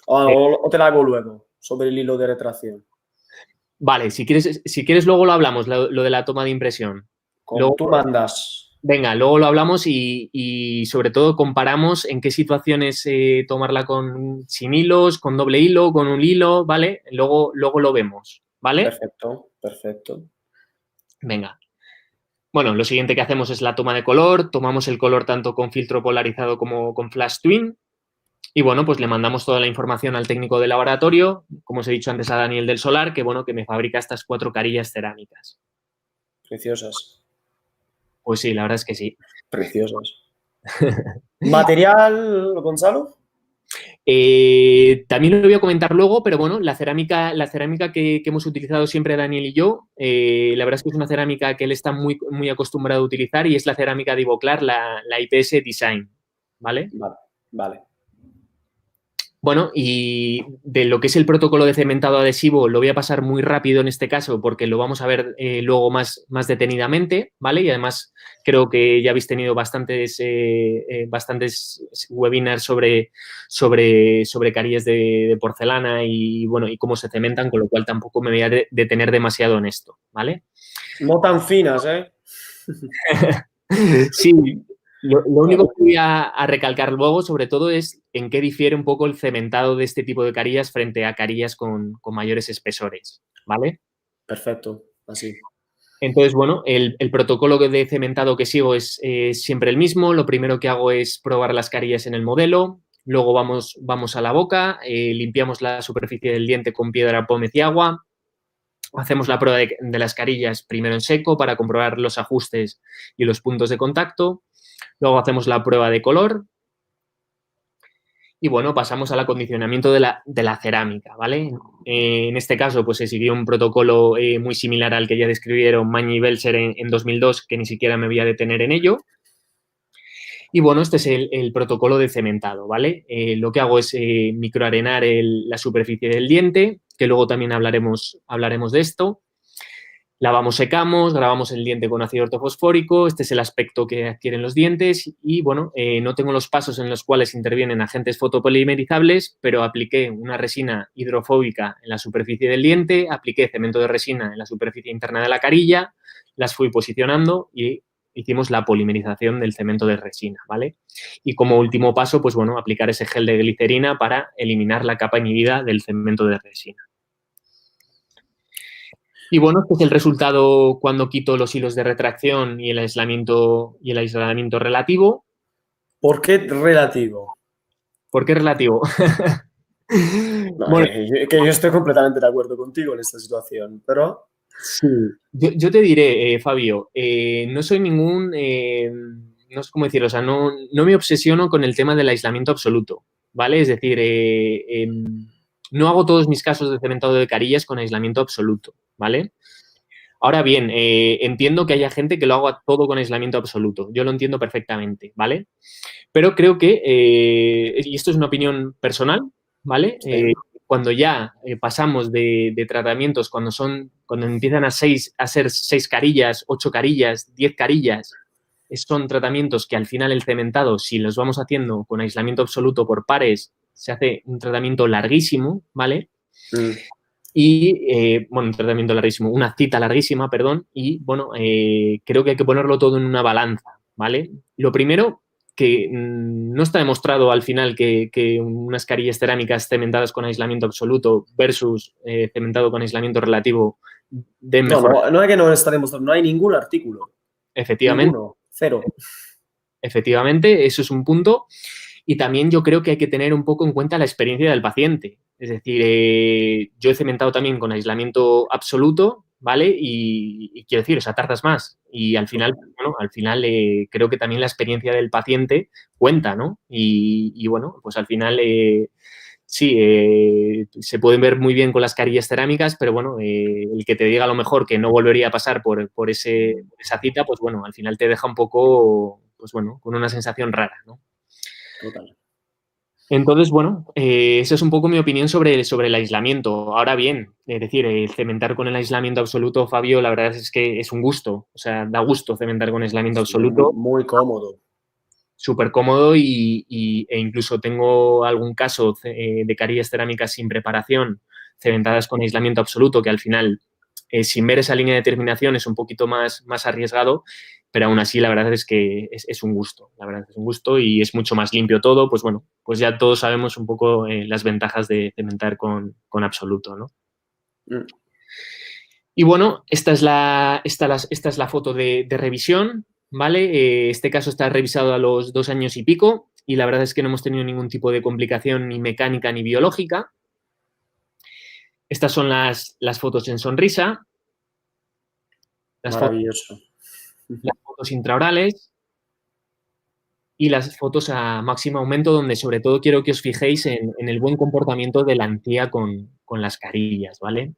O te la hago luego, sobre el hilo de retracción. Vale, si quieres luego lo hablamos, lo de la toma de impresión. Como Luego, tú mandas. venga, luego lo hablamos y sobre todo comparamos en qué situaciones tomarla sin hilos, con doble hilo, con un hilo, ¿vale? Luego lo vemos, ¿vale? Perfecto, perfecto. Venga. Bueno, lo siguiente que hacemos es la toma de color. Tomamos el color tanto con filtro polarizado como con flash twin. Y, bueno, pues le mandamos toda la información al técnico de laboratorio, como os he dicho antes a Daniel del Solar, que, bueno, que me fabrica estas 4 carillas cerámicas. Preciosas. Pues sí, la verdad es que sí. Preciosas. ¿Material, Gonzalo? También lo voy a comentar luego, pero bueno, la cerámica que hemos utilizado siempre Daniel y yo, la verdad es que es una cerámica que él está muy, muy acostumbrado a utilizar y es la cerámica de Ivoclar, la IPS Design, ¿vale? Vale. Bueno, y de lo que es el protocolo de cementado adhesivo lo voy a pasar muy rápido en este caso porque lo vamos a ver luego más detenidamente, ¿vale? Y además creo que ya habéis tenido bastantes webinars sobre carillas de porcelana y, bueno, y cómo se cementan, con lo cual tampoco me voy a detener demasiado en esto, ¿vale? No tan finas, ¿eh? Sí. Lo único que voy a recalcar luego, sobre todo, es en qué difiere un poco el cementado de este tipo de carillas frente a carillas con mayores espesores, ¿vale? Perfecto, así. Entonces, bueno, el protocolo de cementado que sigo es siempre el mismo. Lo primero que hago es probar las carillas en el modelo. Luego vamos a la boca, limpiamos la superficie del diente con piedra pómez y agua. Hacemos la prueba de las carillas primero en seco para comprobar los ajustes y los puntos de contacto. Luego hacemos la prueba de color y, bueno, pasamos al acondicionamiento de la cerámica, ¿vale? En este caso, pues se siguió un protocolo muy similar al que ya describieron Magni y Belcher en 2002, que ni siquiera me voy a detener en ello. Y, bueno, este es el protocolo de cementado, ¿vale? Lo que hago es microarenar la superficie del diente, que luego también hablaremos de esto. Lavamos, secamos, grabamos el diente con ácido ortofosfórico. Este es el aspecto que adquieren los dientes y, bueno, no tengo los pasos en los cuales intervienen agentes fotopolimerizables, pero apliqué una resina hidrofóbica en la superficie del diente, apliqué cemento de resina en la superficie interna de la carilla, las fui posicionando y hicimos la polimerización del cemento de resina, ¿vale? Y como último paso, pues, bueno, aplicar ese gel de glicerina para eliminar la capa inhibida del cemento de resina. Y, bueno, este es el resultado cuando quito los hilos de retracción y el aislamiento relativo. ¿Por qué relativo? ¿Por qué relativo? No, bueno, que yo estoy completamente de acuerdo contigo en esta situación, pero... Sí. Yo te diré, Fabio, no soy ningún... no sé cómo decirlo, o sea, no me obsesiono con el tema del aislamiento absoluto, ¿vale? Es decir, no hago todos mis casos de cementado de carillas con aislamiento absoluto, ¿vale? Ahora bien, entiendo que haya gente que lo haga todo con aislamiento absoluto. Yo lo entiendo perfectamente, ¿vale? Pero creo que, y esto es una opinión personal, ¿vale? Sí. Cuando ya pasamos de tratamientos, cuando empiezan a ser 6 carillas, 8 carillas, 10 carillas, son tratamientos que al final el cementado, si los vamos haciendo con aislamiento absoluto por pares, se hace un tratamiento larguísimo, ¿vale? Mm. Y, bueno, un tratamiento larguísimo, una cita larguísima, perdón, y, bueno, creo que hay que ponerlo todo en una balanza, ¿vale? Lo primero, que no está demostrado al final que unas carillas cerámicas cementadas con aislamiento absoluto versus cementado con aislamiento relativo den No, mejor. no, no es que no está demostrado, no hay ningún artículo. Efectivamente. Ninguno, cero. Efectivamente, eso es un punto. Y también yo creo que hay que tener un poco en cuenta la experiencia del paciente. Es decir, yo he cementado también con aislamiento absoluto, ¿vale? Y quiero decir, o sea, tardas más. Y al final, bueno, creo que también la experiencia del paciente cuenta, ¿no? Y bueno, pues al final sí, se pueden ver muy bien con las carillas cerámicas, pero bueno, el que te diga a lo mejor que no volvería a pasar por esa cita, pues bueno, al final te deja un poco, pues bueno, con una sensación rara, ¿no? Total. Entonces, bueno, esa es un poco mi opinión sobre el aislamiento. Ahora bien, es decir, cementar con el aislamiento absoluto, Fabio, la verdad es que es un gusto. O sea, da gusto cementar con aislamiento Sí, absoluto. muy cómodo. Súper cómodo e incluso tengo algún caso de carillas cerámicas sin preparación, cementadas con aislamiento absoluto, que al final, sin ver esa línea de terminación, es un poquito más arriesgado, pero aún así la verdad es que es un gusto, la verdad es un gusto y es mucho más limpio todo, pues bueno, pues ya todos sabemos un poco las ventajas de cementar con absoluto, ¿no? Mm. Y bueno, esta es la foto de revisión, ¿vale? Este caso está revisado a los 2 años y pico y la verdad es que no hemos tenido ningún tipo de complicación ni mecánica ni biológica. Estas son las fotos en sonrisa, Maravilloso. las fotos intraorales y las fotos a máximo aumento, donde sobre todo quiero que os fijéis en el buen comportamiento de la encía con las carillas, ¿vale?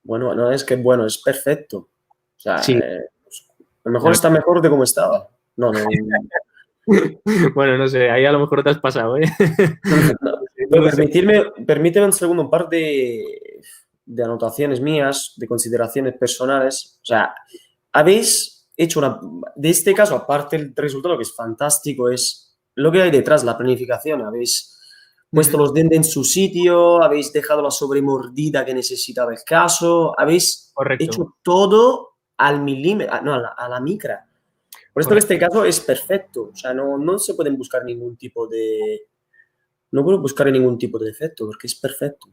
Bueno, no es que bueno, es perfecto. O sea, Sí. a lo mejor está mejor de como estaba. No, no. Bueno, no sé, ahí a lo mejor te has pasado, ¿eh? No, permíteme un segundo, un par de anotaciones mías, de consideraciones personales. O sea, habéis hecho de este caso, aparte el resultado que es fantástico, es lo que hay detrás, la planificación. Habéis puesto los dientes en su sitio, habéis dejado la sobremordida que necesitaba el caso, habéis hecho todo al milímetro, no, a la micra. Por esto que este caso es perfecto. O sea, no se pueden buscar ningún tipo de... No puedo buscar ningún tipo de defecto porque es perfecto.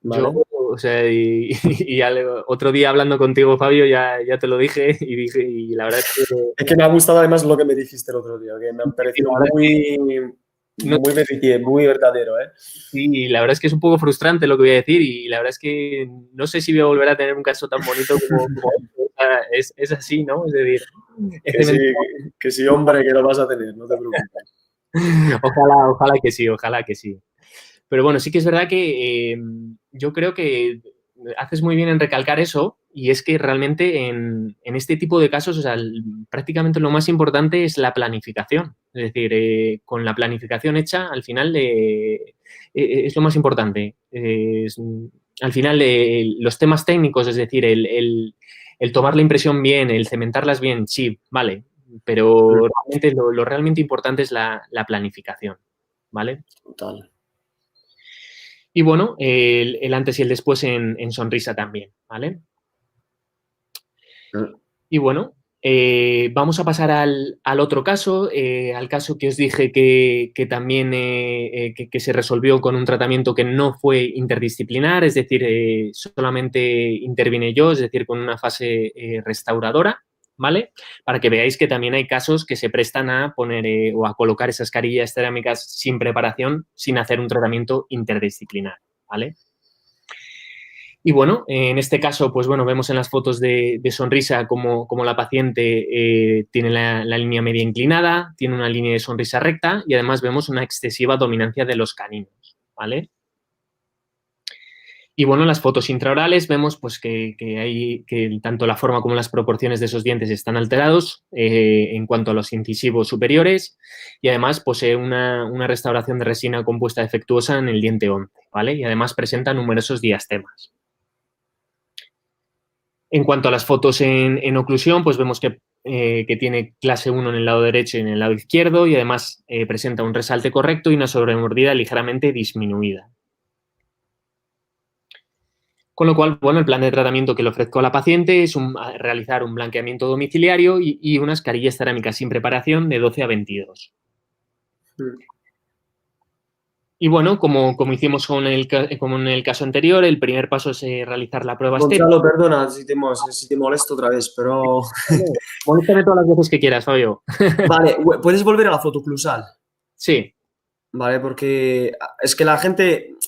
¿Vale? Yo, o sea, y otro día hablando contigo, Fabio, ya te lo dije y la verdad es que... Es que me ha gustado además lo que me dijiste el otro día, que me ha parecido muy verdadero, ¿eh? Sí, la verdad es que es un poco frustrante lo que voy a decir y la verdad es que no sé si voy a volver a tener un caso tan bonito como es así, ¿no? Es decir... Que sí, hombre, que lo vas a tener, no te preocupes. Ojalá que sí, ojalá que sí. Pero bueno, sí que es verdad que yo creo que haces muy bien en recalcar eso y es que realmente en este tipo de casos, o sea, prácticamente lo más importante es la planificación. Es decir, con la planificación hecha, al final es lo más importante. Al final, los temas técnicos, es decir, el tomar la impresión bien, el cementarlas bien, sí, vale, pero realmente lo realmente importante es la planificación, ¿vale? Total. Y bueno, el antes y el después en sonrisa también, ¿vale? Y bueno, vamos a pasar al otro caso, al caso que os dije que también que se resolvió con un tratamiento que no fue interdisciplinar, es decir, solamente intervine yo, es decir, con una fase restauradora, ¿vale? Para que veáis que también hay casos que se prestan a poner o a colocar esas carillas cerámicas sin preparación, sin hacer un tratamiento interdisciplinar, ¿vale? Y bueno, en este caso, pues bueno, vemos en las fotos de sonrisa como la paciente tiene la línea media inclinada, tiene una línea de sonrisa recta y además vemos una excesiva dominancia de los caninos, ¿vale? Y bueno, en las fotos intraorales vemos pues que tanto la forma como las proporciones de esos dientes están alterados en cuanto a los incisivos superiores y además posee una restauración de resina compuesta defectuosa en el diente 11, ¿vale? Y además presenta numerosos diastemas. En cuanto a las fotos en oclusión, pues vemos que que tiene clase 1 en el lado derecho y en el lado izquierdo y además presenta un resalte correcto y una sobremordida ligeramente disminuida. Con lo cual, bueno, el plan de tratamiento que le ofrezco a la paciente es realizar un blanqueamiento domiciliario y unas carillas cerámicas sin preparación de 12 a 22. Y bueno, como hicimos como en el caso anterior, el primer paso es realizar la prueba estética. Gonzalo, perdona si te molesto otra vez, pero... Moléstame todas las veces que quieras, Fabio. Vale, ¿puedes volver a la foto oclusal? Sí. Vale, porque es que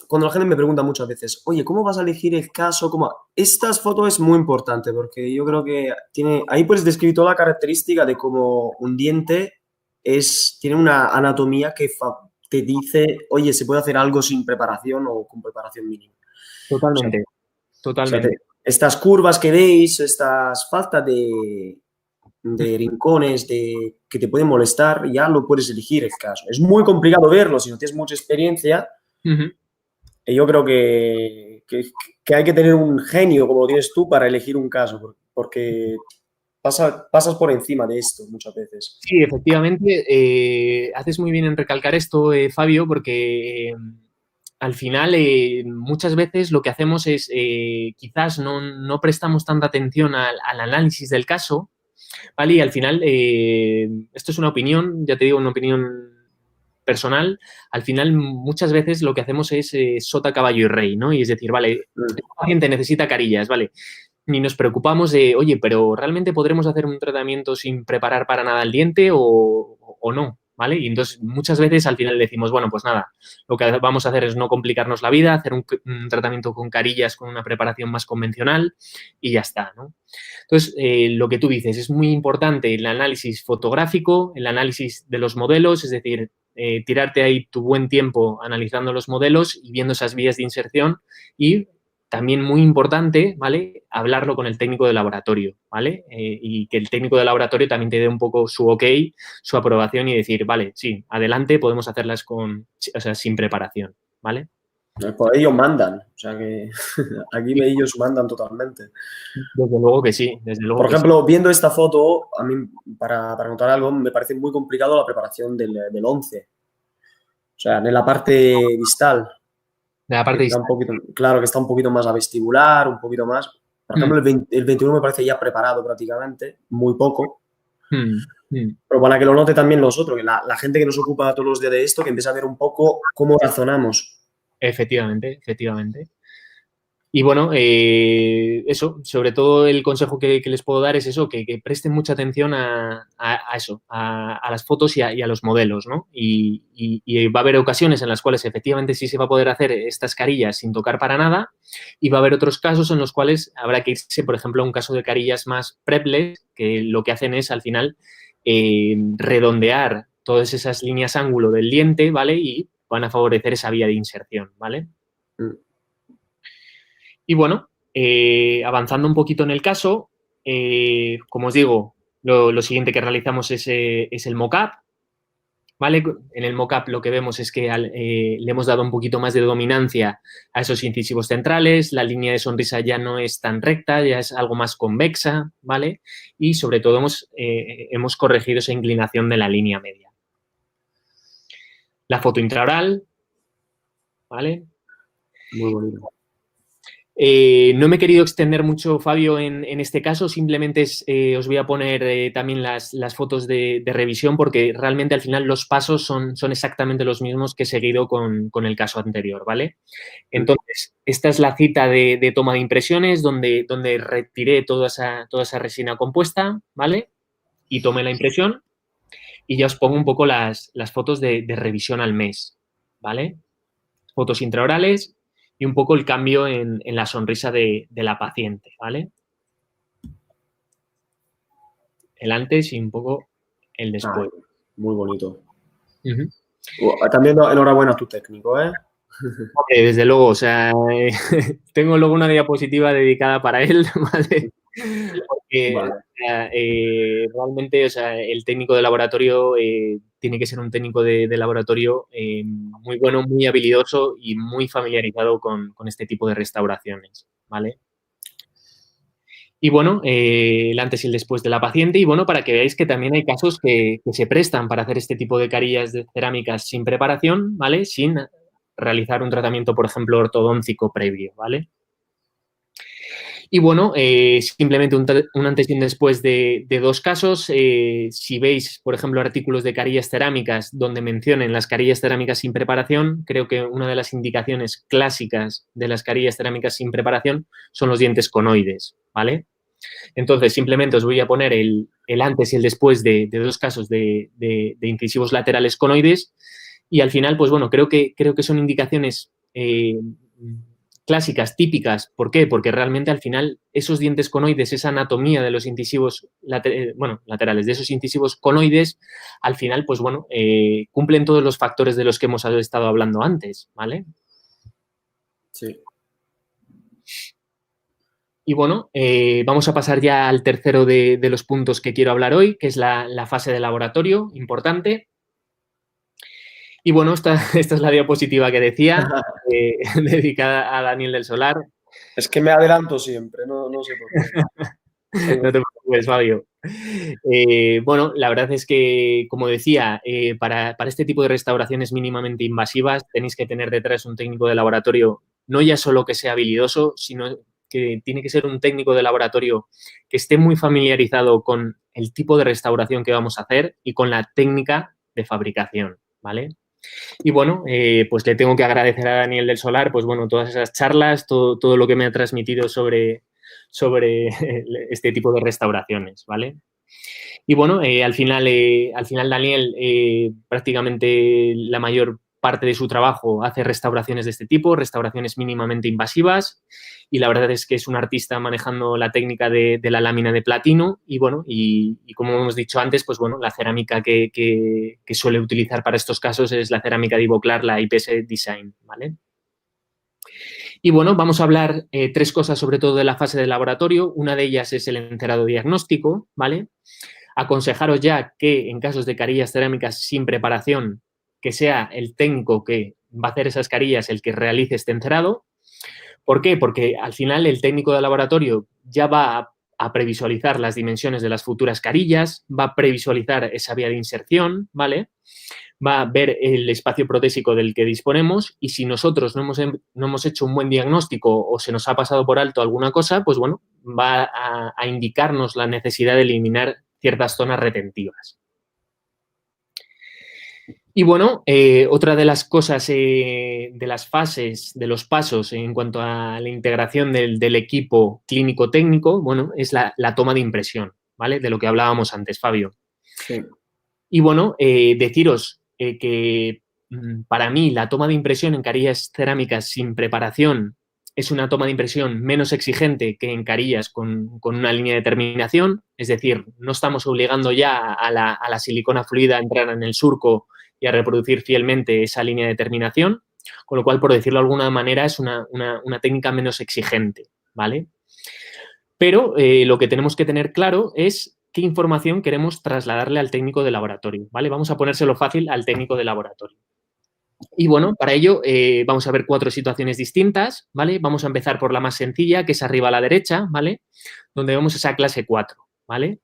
cuando la gente me pregunta muchas veces, oye, ¿cómo vas a elegir el caso? Estas fotos es muy importante porque yo creo que ahí puedes describir toda la característica de cómo un diente tiene una anatomía que te dice, oye, se puede hacer algo sin preparación o con preparación mínima. Totalmente, totalmente. Estas curvas que veis, estas faltas de rincones que te pueden molestar, ya lo puedes elegir el caso. Es muy complicado verlo si no tienes mucha experiencia. Y yo creo que hay que tener un genio como lo tienes tú para elegir un caso, porque pasas por encima de esto muchas veces. Sí, efectivamente. Haces muy bien en recalcar esto, Fabio, porque al final muchas veces lo que hacemos es quizás no prestamos tanta atención al análisis del caso, ¿vale? Y al final, esto es una opinión, ya te digo, una opinión personal. Al final, muchas veces lo que hacemos es sota, caballo y rey, ¿no? Y es decir, vale, el paciente necesita carillas, ¿vale? Ni nos preocupamos de, oye, pero ¿realmente podremos hacer un tratamiento sin preparar para nada el diente o no? ¿Vale? Y entonces muchas veces al final decimos, bueno, pues nada, lo que vamos a hacer es no complicarnos la vida, hacer un tratamiento con carillas, con una preparación más convencional y ya está, ¿no? Entonces, lo que tú dices, es muy importante el análisis fotográfico, el análisis de los modelos, es decir, tirarte ahí tu buen tiempo analizando los modelos y viendo esas vías de inserción y también muy importante, ¿vale? Hablarlo con el técnico de laboratorio, ¿vale? Y que el técnico de laboratorio también te dé un poco su ok, su aprobación y decir, vale, sí, adelante, podemos hacerlas sin preparación, ¿vale? Por ellos mandan, o sea que aquí ellos mandan totalmente. Desde luego que sí, desde luego Por que ejemplo, viendo esta foto, a mí, para notar algo, me parece muy complicado la preparación del 11. O sea, en la parte distal. De la parte Está un poquito, claro que está un poquito más a vestibular, un poquito más. Por ejemplo, el 21 me parece ya preparado prácticamente, muy poco. Pero para que lo note también los otros, que la gente que nos ocupa todos los días de esto, que empiece a ver un poco cómo razonamos. Efectivamente, efectivamente. Y bueno, eso, sobre todo el consejo que les puedo dar es eso, que presten mucha atención a eso, a las fotos y a los modelos, ¿no? Y va a haber ocasiones en las cuales efectivamente sí se va a poder hacer estas carillas sin tocar para nada y va a haber otros casos en los cuales habrá que irse, por ejemplo, a un caso de carillas más prepless, que lo que hacen es al final redondear todas esas líneas ángulo del diente, ¿vale? Y van a favorecer esa vía de inserción, ¿vale? Y bueno, avanzando un poquito en el caso, como os digo, lo siguiente que realizamos es el mock-up, ¿vale? En el mock-up lo que vemos es que le hemos dado un poquito más de dominancia a esos incisivos centrales, la línea de sonrisa ya no es tan recta, ya es algo más convexa, ¿vale? Y sobre todo hemos corregido esa inclinación de la línea media. La foto intraoral, ¿vale? Muy bonito. No me he querido extender mucho, Fabio, en este caso. Simplemente os voy a poner también las fotos de revisión porque realmente al final los pasos son exactamente los mismos que he seguido con el caso anterior, ¿vale? Entonces, esta es la cita de toma de impresiones donde retiré toda esa resina compuesta, ¿vale? Y tomé la impresión y ya os pongo un poco las fotos de revisión al mes, ¿vale? Fotos intraorales y un poco el cambio en la sonrisa de la paciente, ¿vale? El antes y un poco el después. Muy bonito. También enhorabuena a tu técnico, ¿eh? Desde luego, o sea, tengo luego una diapositiva dedicada para él, ¿vale? Porque Vale. realmente, o sea, el técnico de laboratorio tiene que ser un técnico de laboratorio muy bueno, muy habilidoso y muy familiarizado con este tipo de restauraciones, ¿vale? Y bueno, el antes y el después de la paciente. Y bueno, para que veáis que también hay casos que se prestan para hacer este tipo de carillas de cerámicas sin preparación, ¿vale? Sin realizar un tratamiento, por ejemplo, ortodóntico previo, ¿vale? Y bueno, simplemente un antes y un después de 2 casos. Si veis, por ejemplo, artículos de carillas cerámicas donde mencionen las carillas cerámicas sin preparación, creo que una de las indicaciones clásicas de las carillas cerámicas sin preparación son los dientes conoides, ¿vale? Entonces, simplemente os voy a poner el antes y el después de 2 casos de incisivos laterales conoides y al final, pues bueno, creo que son indicaciones clásicas, típicas. ¿Por qué? Porque realmente al final esos dientes conoides, esa anatomía de los incisivos laterales, de esos incisivos conoides, al final, pues bueno, cumplen todos los factores de los que hemos estado hablando antes, ¿vale? Sí. Y bueno, vamos a pasar ya al tercero de los puntos que quiero hablar hoy, que es la fase de laboratorio, importante. Y bueno, esta es la diapositiva que decía, dedicada a Daniel del Solar. Es que me adelanto siempre, no sé por qué. No te preocupes, Fabio. Bueno, la verdad es que, como decía, para este tipo de restauraciones mínimamente invasivas tenéis que tener detrás un técnico de laboratorio, no ya solo que sea habilidoso, sino que tiene que ser un técnico de laboratorio que esté muy familiarizado con el tipo de restauración que vamos a hacer y con la técnica de fabricación, ¿vale? Y bueno, pues le tengo que agradecer a Daniel del Solar, pues bueno, todas esas charlas, todo lo que me ha transmitido sobre este tipo de restauraciones, ¿vale? Y bueno, al final Daniel prácticamente la mayor parte de su trabajo hace restauraciones de este tipo, restauraciones mínimamente invasivas, y la verdad es que es un artista manejando la técnica de la lámina de platino y bueno, y como hemos dicho antes, pues bueno, la cerámica que suele utilizar para estos casos es la cerámica de Ivoclar, la IPS Design, ¿vale? Y bueno, vamos a hablar 3 cosas sobre todo de la fase de laboratorio. Una de ellas es el encerado diagnóstico, ¿vale? Aconsejaros ya que en casos de carillas cerámicas sin preparación, que sea el técnico que va a hacer esas carillas el que realice este encerado. ¿Por qué? Porque al final el técnico de laboratorio ya va a previsualizar las dimensiones de las futuras carillas, va a previsualizar esa vía de inserción, ¿vale? Va a ver el espacio protésico del que disponemos y si nosotros no hemos hecho un buen diagnóstico o se nos ha pasado por alto alguna cosa, pues bueno, va a indicarnos la necesidad de eliminar ciertas zonas retentivas. Y bueno, otra de las cosas, de las fases, de los pasos en cuanto a la integración del equipo clínico-técnico, bueno, es la toma de impresión, ¿vale? De lo que hablábamos antes, Fabio. Sí. Y bueno, deciros que para mí la toma de impresión en carillas cerámicas sin preparación es una toma de impresión menos exigente que en carillas con una línea de terminación, es decir, no estamos obligando ya a la silicona fluida a entrar en el surco y a reproducir fielmente esa línea de terminación, con lo cual, por decirlo de alguna manera, es una técnica menos exigente, ¿vale? Pero lo que tenemos que tener claro es qué información queremos trasladarle al técnico de laboratorio, ¿vale? Vamos a ponérselo fácil al técnico de laboratorio. Y bueno, para ello vamos a ver 4 situaciones distintas, ¿vale? Vamos a empezar por la más sencilla, que es arriba a la derecha, ¿vale? Donde vemos esa clase 4, ¿vale?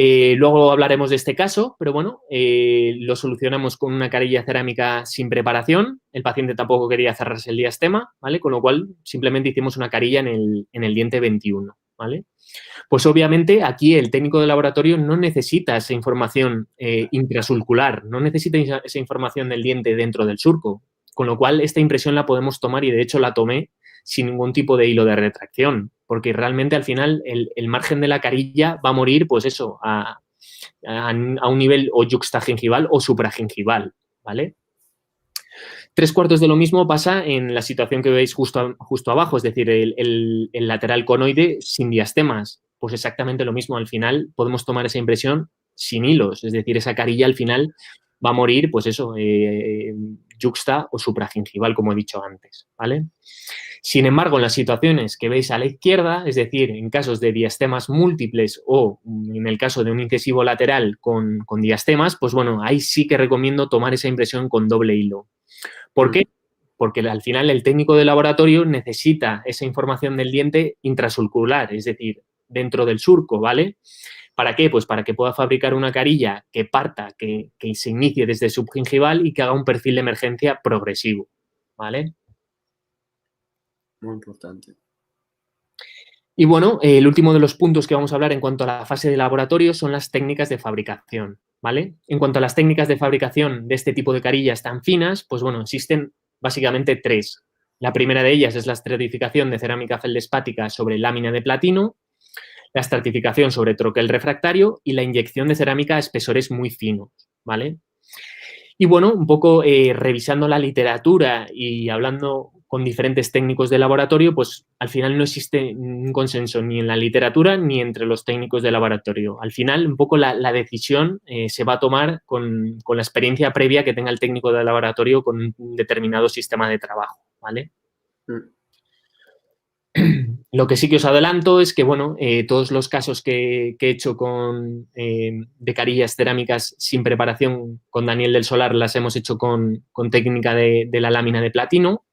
Luego hablaremos de este caso, pero bueno, lo solucionamos con una carilla cerámica sin preparación. El paciente tampoco quería cerrarse el diastema, ¿vale? Con lo cual simplemente hicimos una carilla en el diente 21, ¿vale? Pues obviamente aquí el técnico de laboratorio no necesita esa información intrasulcular, no necesita esa información del diente dentro del surco, con lo cual esta impresión la podemos tomar y de hecho la tomé sin ningún tipo de hilo de retracción, porque realmente al final el margen de la carilla va a morir, pues eso, a un nivel o yuxtagingival o supragingival, ¿vale? 3/4 de lo mismo pasa en la situación que veis justo abajo, es decir, el lateral conoide sin diastemas. Pues exactamente lo mismo, al final podemos tomar esa impresión sin hilos, es decir, esa carilla al final va a morir, pues eso, yuxta o supragingival, como he dicho antes, ¿vale? Sin embargo, en las situaciones que veis a la izquierda, es decir, en casos de diastemas múltiples o en el caso de un incisivo lateral con diastemas, pues bueno, ahí sí que recomiendo tomar esa impresión con doble hilo. ¿Por qué? Porque al final el técnico de laboratorio necesita esa información del diente intrasulcular, es decir, dentro del surco, ¿vale? ¿Para qué? Pues para que pueda fabricar una carilla que parta, que se inicie desde subgingival y que haga un perfil de emergencia progresivo, ¿vale? Muy importante. Y bueno, el último de los puntos que vamos a hablar en cuanto a la fase de laboratorio son las técnicas de fabricación, ¿vale? En cuanto a las técnicas de fabricación de este tipo de carillas tan finas, pues bueno, existen básicamente 3. La primera de ellas es la estratificación de cerámica feldespática sobre lámina de platino, la estratificación sobre troquel refractario y la inyección de cerámica a espesores muy finos, ¿vale? Y bueno, un poco revisando la literatura y hablando con diferentes técnicos de laboratorio, pues al final no existe un consenso ni en la literatura ni entre los técnicos de laboratorio. Al final, un poco la decisión se va a tomar con la experiencia previa que tenga el técnico de laboratorio con un determinado sistema de trabajo, ¿vale? Lo que sí que os adelanto es que, bueno, todos los casos que he hecho de carillas cerámicas sin preparación con Daniel del Solar las hemos hecho con técnica de la lámina de platino.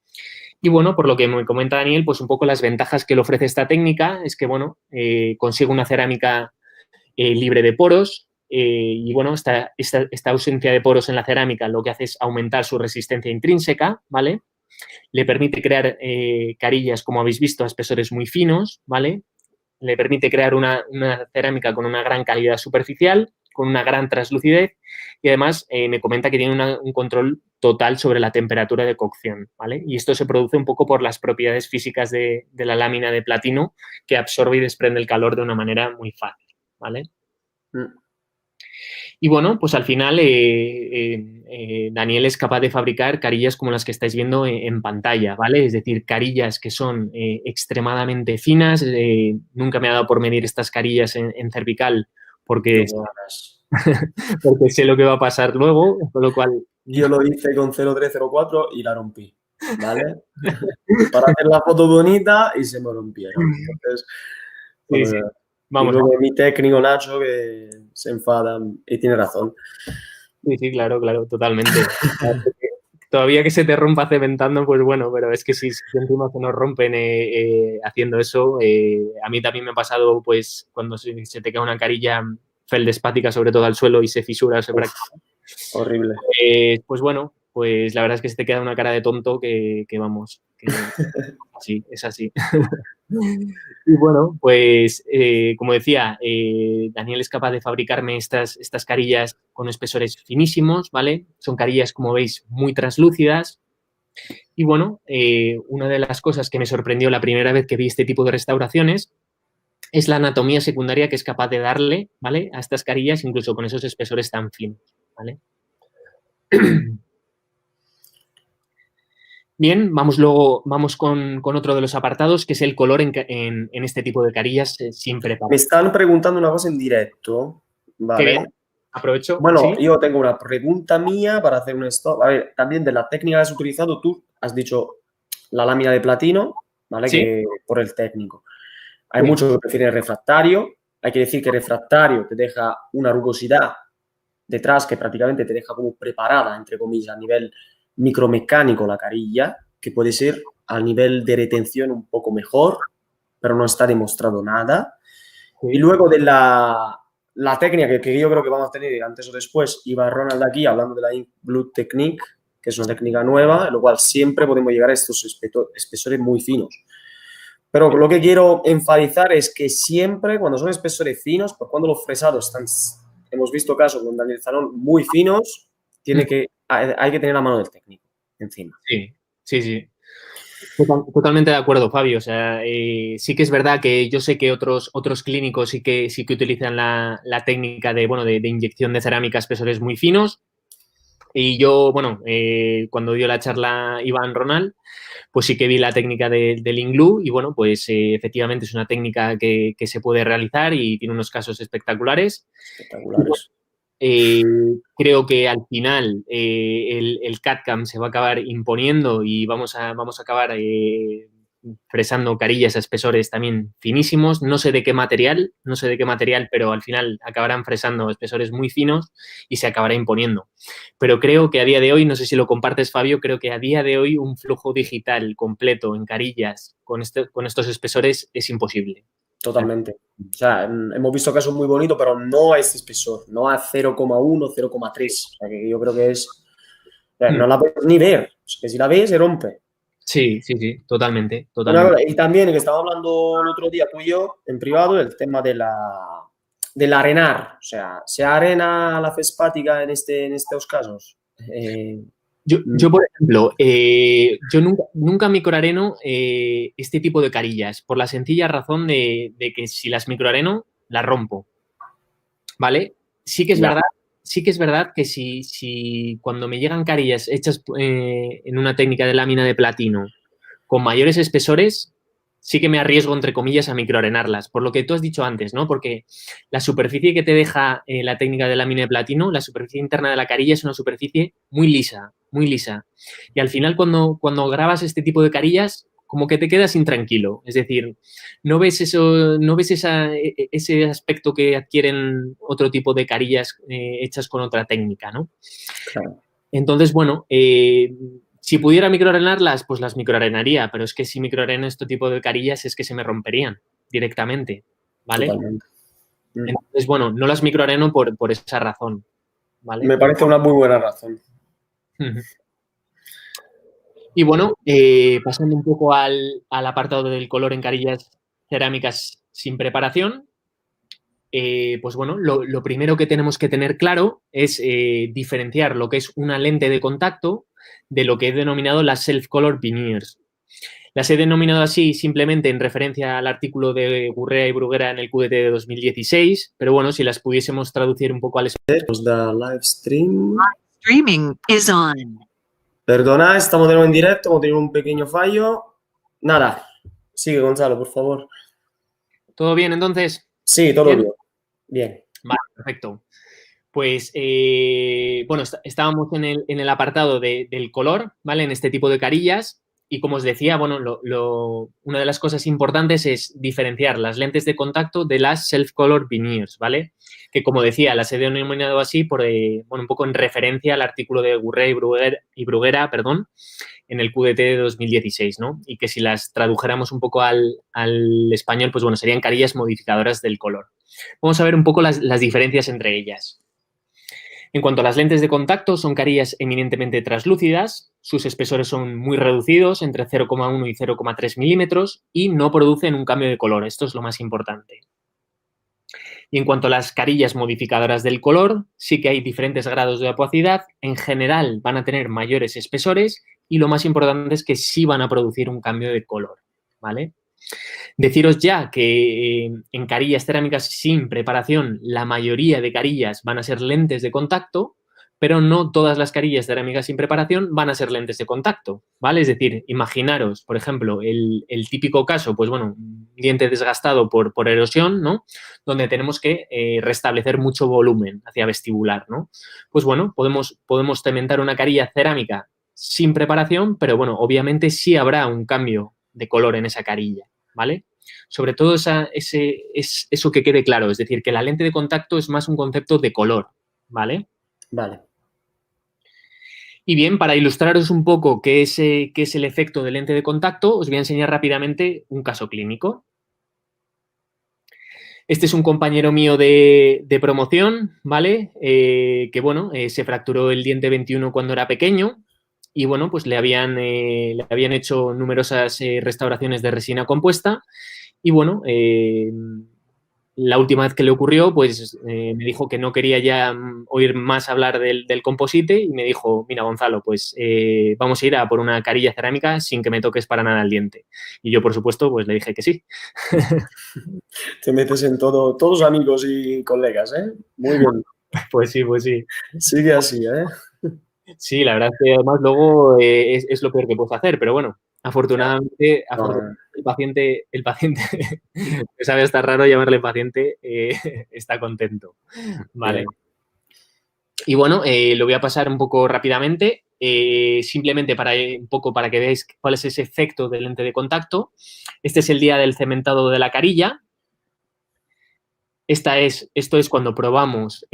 Y, bueno, por lo que me comenta Daniel, pues un poco las ventajas que le ofrece esta técnica es que, bueno, consigue una cerámica libre de poros y, bueno, esta ausencia de poros en la cerámica lo que hace es aumentar su resistencia intrínseca, ¿vale? Le permite crear carillas, como habéis visto, a espesores muy finos, ¿vale? Le permite crear una cerámica con una gran calidad superficial, con una gran translucidez y además me comenta que tiene un control total sobre la temperatura de cocción, ¿vale? Y esto se produce un poco por las propiedades físicas de la lámina de platino que absorbe y desprende el calor de una manera muy fácil, ¿vale? Y bueno, pues al final Daniel es capaz de fabricar carillas como las que estáis viendo en pantalla, ¿vale? Es decir, carillas que son extremadamente finas. Nunca me ha dado por medir estas carillas en cervical porque sé lo que va a pasar luego, con lo cual... Yo lo hice con 0304 y la rompí, ¿vale? Para hacer la foto bonita y se me rompieron. Entonces, sí, sí. Vamos. Y luego mi técnico Nacho que se enfada y tiene razón. Sí, claro, totalmente. Todavía que se te rompa cementando, pues bueno, pero es que si encima se nos rompen haciendo eso, a mí también me ha pasado, pues, cuando se te cae una carilla feldespática sobre todo al suelo y se fisura, se fractura. Horrible. Pues bueno, pues la verdad es que se te queda una cara de tonto que vamos, que así, es así. Y bueno, pues como decía, Daniel es capaz de fabricarme estas carillas con espesores finísimos, ¿vale? Son carillas, como veis, muy translúcidas. Y bueno, una de las cosas que me sorprendió la primera vez que vi este tipo de restauraciones es la anatomía secundaria que es capaz de darle, ¿vale? A estas carillas, incluso con esos espesores tan finos, ¿vale? Bien, vamos con otro de los apartados, que es el color en este tipo de carillas sin preparar. Me están preguntando una cosa en directo, ¿vale? Aprovecho. Bueno, ¿sí? Yo tengo una pregunta mía para hacer un stop. A ver, también de la técnica que has utilizado, tú has dicho la lámina de platino, ¿vale? ¿Sí? Que por el técnico. Hay muchos que prefieren refractario. Hay que decir que refractario te deja una rugosidad detrás que prácticamente te deja como preparada, entre comillas, a nivel micromecánico la carilla, que puede ser al nivel de retención un poco mejor, pero no está demostrado nada. Sí. Y luego de la técnica que yo creo que vamos a tener antes o después, iba Ronald aquí hablando de la Ink Blue Technique, que es una técnica nueva, en lo cual siempre podemos llegar a estos espesores muy finos. Pero lo que quiero enfatizar es que siempre, cuando son espesores finos, por cuando los fresados están, hemos visto casos con Daniel Zanón muy finos, hay que tener la mano del técnico encima. Sí. Totalmente de acuerdo, Fabio. O sea, sí que es verdad que yo sé que otros clínicos sí que utilizan la técnica de inyección de cerámica a espesores muy finos. Y yo, cuando dio la charla Iván Ronald, pues sí que vi la técnica del Ink Glue y, pues efectivamente es una técnica que se puede realizar y tiene unos casos espectaculares. Creo que al final el CAD-CAM se va a acabar imponiendo y vamos a acabar fresando carillas a espesores también finísimos. No sé de qué material, pero al final acabarán fresando espesores muy finos y se acabará imponiendo. Pero creo que a día de hoy, no sé si lo compartes, Fabio, creo que a día de hoy un flujo digital completo en carillas con estos espesores es imposible. Totalmente. O sea, hemos visto casos muy bonitos, pero no a este espesor, no a 0,1, 0,3. O sea, que yo creo que es... no la puedes ni ver. Es que si la ves, se rompe. Sí, sí, sí, totalmente, Una totalmente. cosa, y también que estábamos hablando el otro día tú y yo en privado, el tema del arenar. O sea, ¿se arena la fespática en estos casos? Yo, por ejemplo, yo nunca microareno este tipo de carillas, por la sencilla razón de que si las microareno, las rompo, ¿vale? Sí que es Ya. verdad, sí que es verdad que si cuando me llegan carillas hechas en una técnica de lámina de platino con mayores espesores, sí que me arriesgo, entre comillas, a microarenarlas, por lo que tú has dicho antes, ¿no? Porque la superficie que te deja la técnica de lámina de platino, la superficie interna de la carilla es una superficie muy lisa, muy lisa. Y al final, cuando grabas este tipo de carillas, como que te quedas intranquilo. Es decir, no ves eso, no ves ese aspecto que adquieren otro tipo de carillas hechas con otra técnica, ¿no? Claro. Entonces, bueno, si pudiera microarenarlas, pues las microarenaría, pero es que si microareno este tipo de carillas es que se me romperían directamente, ¿vale? Totalmente. Entonces, bueno, no las microareno por esa razón, ¿vale? Me parece una muy buena razón. Y bueno, pasando un poco al apartado del color en carillas cerámicas sin preparación, pues bueno, lo primero que tenemos que tener claro es diferenciar lo que es una lente de contacto de lo que he denominado las self-color veneers. Las he denominado así simplemente en referencia al artículo de Gurrea y Bruguera en el QDT de 2016, pero bueno, si las pudiésemos traducir un poco al español. Nos da live stream. Streaming is on. Perdona, estamos de nuevo en directo, hemos tenido un pequeño fallo. Nada, sigue Gonzalo, por favor. ¿Todo bien entonces? Sí, todo ¿Bien? bien. Bien. Vale, perfecto. Pues, bueno, estábamos en el apartado del color, ¿vale? En este tipo de carillas. Y como os decía, bueno, una de las cosas importantes es diferenciar las lentes de contacto de las self-color veneers, ¿vale? Que como decía, las he denominado así por, bueno, un poco en referencia al artículo de Gurrea y Bruguera, perdón, en el QDT de 2016, ¿no? Y que si las tradujéramos un poco al español, pues bueno, serían carillas modificadoras del color. Vamos a ver un poco las diferencias entre ellas. En cuanto a las lentes de contacto, son carillas eminentemente translúcidas, sus espesores son muy reducidos, entre 0,1 y 0,3 milímetros, y no producen un cambio de color. Esto es lo más importante. Y en cuanto a las carillas modificadoras del color, sí que hay diferentes grados de opacidad. En general van a tener mayores espesores y lo más importante es que sí van a producir un cambio de color, ¿vale? Deciros ya que en carillas cerámicas sin preparación, la mayoría de carillas van a ser lentes de contacto, pero no todas las carillas cerámicas sin preparación van a ser lentes de contacto, ¿vale? Es decir, imaginaros, por ejemplo, el típico caso, pues bueno, un diente desgastado por erosión, ¿no? Donde tenemos que restablecer mucho volumen hacia vestibular, ¿no? Pues bueno, podemos cementar una carilla cerámica sin preparación, pero bueno, obviamente sí habrá un cambio de color en esa carilla, ¿vale? Sobre todo eso que quede claro, es decir, que la lente de contacto es más un concepto de color, ¿vale? Vale. Y bien, para ilustraros un poco qué es el efecto de lente de contacto, os voy a enseñar rápidamente un caso clínico. Este es un compañero mío de promoción, ¿vale? Que, bueno, se fracturó el diente 21 cuando era pequeño y, bueno, pues le habían hecho numerosas restauraciones de resina compuesta y, bueno, la última vez que le ocurrió, pues me dijo que no quería ya oír más hablar del composite y me dijo, mira, Gonzalo, pues vamos a ir a por una carilla cerámica sin que me toques para nada el diente. Y yo, por supuesto, pues le dije que sí. Te metes en todo, todos amigos y colegas, ¿eh? Muy bien. Pues sí, pues sí. Sigue así, ¿eh? Sí, la verdad es que además luego es lo peor que puedes hacer, pero bueno, afortunadamente el paciente, que sabe hasta raro llamarle paciente, está contento. Vale. Bien. Y bueno, lo voy a pasar un poco rápidamente, simplemente un poco para que veáis cuál es ese efecto de lente de contacto. Este es el día del cementado de la carilla. Esto es cuando probamos,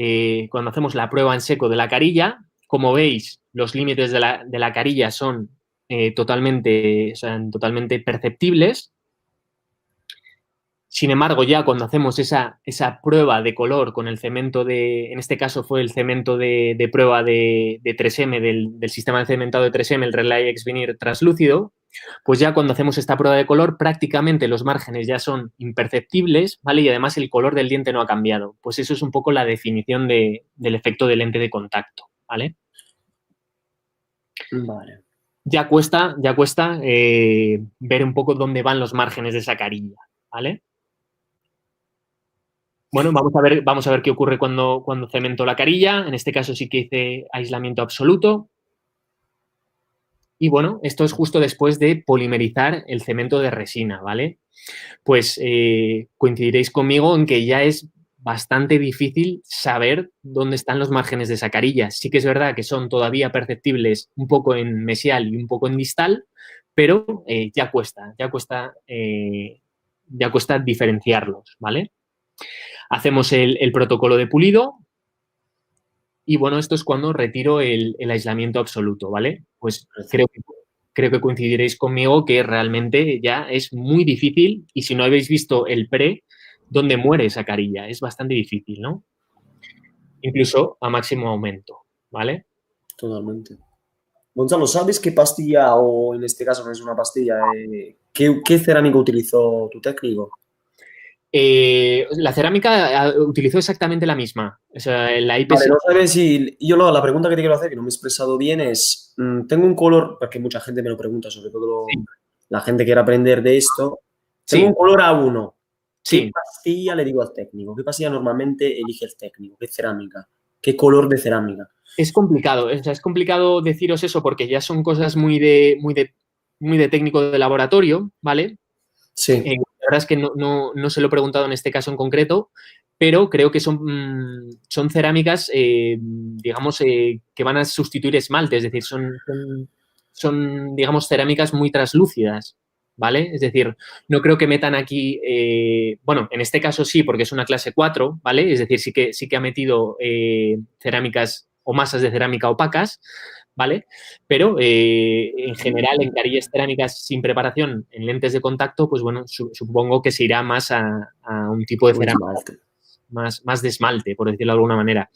cuando hacemos la prueba en seco de la carilla. Como veis, los límites de la carilla son totalmente perceptibles. Sin embargo, ya cuando hacemos esa prueba de color con el cemento en este caso fue el cemento de prueba de 3M, del sistema de cementado de 3M, el Relay X Veneer translúcido, pues ya cuando hacemos esta prueba de color prácticamente los márgenes ya son imperceptibles, ¿vale? Y además el color del diente no ha cambiado. Pues eso es un poco la definición del efecto de lente de contacto, ¿vale? Vale. Ya cuesta ver un poco dónde van los márgenes de esa carilla, ¿vale? Bueno, vamos a ver qué ocurre cuando cemento la carilla. En este caso sí que hice aislamiento absoluto. Y bueno, esto es justo después de polimerizar el cemento de resina, ¿vale? Pues coincidiréis conmigo en que ya es bastante difícil saber dónde están los márgenes de esa carilla. Sí que es verdad que son todavía perceptibles un poco en mesial y un poco en distal, pero ya cuesta diferenciarlos, ¿vale? Hacemos el protocolo de pulido y, bueno, esto es cuando retiro el aislamiento absoluto, ¿vale? Pues creo que coincidiréis conmigo que realmente ya es muy difícil y si no habéis visto el pre, ¿dónde muere esa carilla? Es bastante difícil, ¿no? Incluso a máximo aumento, ¿vale? Totalmente. Gonzalo, ¿sabes qué pastilla, o en este caso no es una pastilla, qué cerámica utilizó tu técnico? La cerámica utilizó exactamente la misma. O sea, la IPS... Vale, no sabes si... la pregunta que te quiero hacer, que no me he expresado bien, es... tengo un color, porque mucha gente me lo pregunta, sobre todo Sí. la gente que quiere aprender de esto. Sí. Tengo un color A1. ¿Qué Sí. pastilla le digo al técnico? ¿Qué pastilla normalmente elige el técnico? ¿Qué cerámica? ¿Qué color de cerámica? Es complicado, o sea, es complicado deciros eso porque ya son cosas muy de técnico de laboratorio, ¿vale? Sí. La verdad es que no se lo he preguntado en este caso en concreto, pero creo que son cerámicas, digamos, que van a sustituir esmalte, es decir, son, digamos, cerámicas muy translúcidas, ¿vale? Es decir, no creo que metan aquí, bueno, en este caso sí, porque es una clase 4, ¿vale? Es decir, sí que ha metido cerámicas o masas de cerámica opacas, ¿vale? Pero en general, en carillas cerámicas sin preparación, en lentes de contacto, pues bueno, supongo que se irá más a un tipo de cerámica más de esmalte, por decirlo de alguna manera.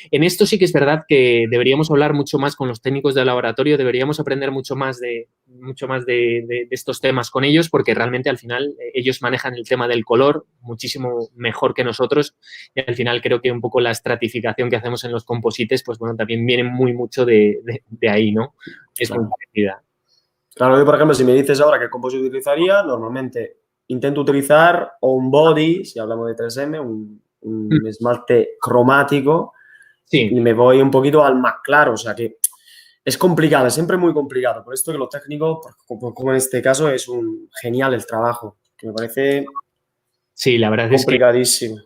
En esto sí que es verdad que deberíamos hablar mucho más con los técnicos del laboratorio, deberíamos aprender mucho más de estos temas con ellos, porque realmente al final ellos manejan el tema del color muchísimo mejor que nosotros y al final creo que un poco la estratificación que hacemos en los composites, pues bueno, también viene mucho de ahí, ¿no? Es claro. muy parecida. Claro, yo por ejemplo, si me dices ahora qué composite utilizaría, normalmente intento utilizar o un body, si hablamos de 3M, un esmalte cromático, Sí. Y me voy un poquito al más claro, o sea que es complicado, es siempre muy complicado. Por esto que los técnicos, como en este caso, es genial el trabajo, que me parece sí, la verdad es que complicadísimo.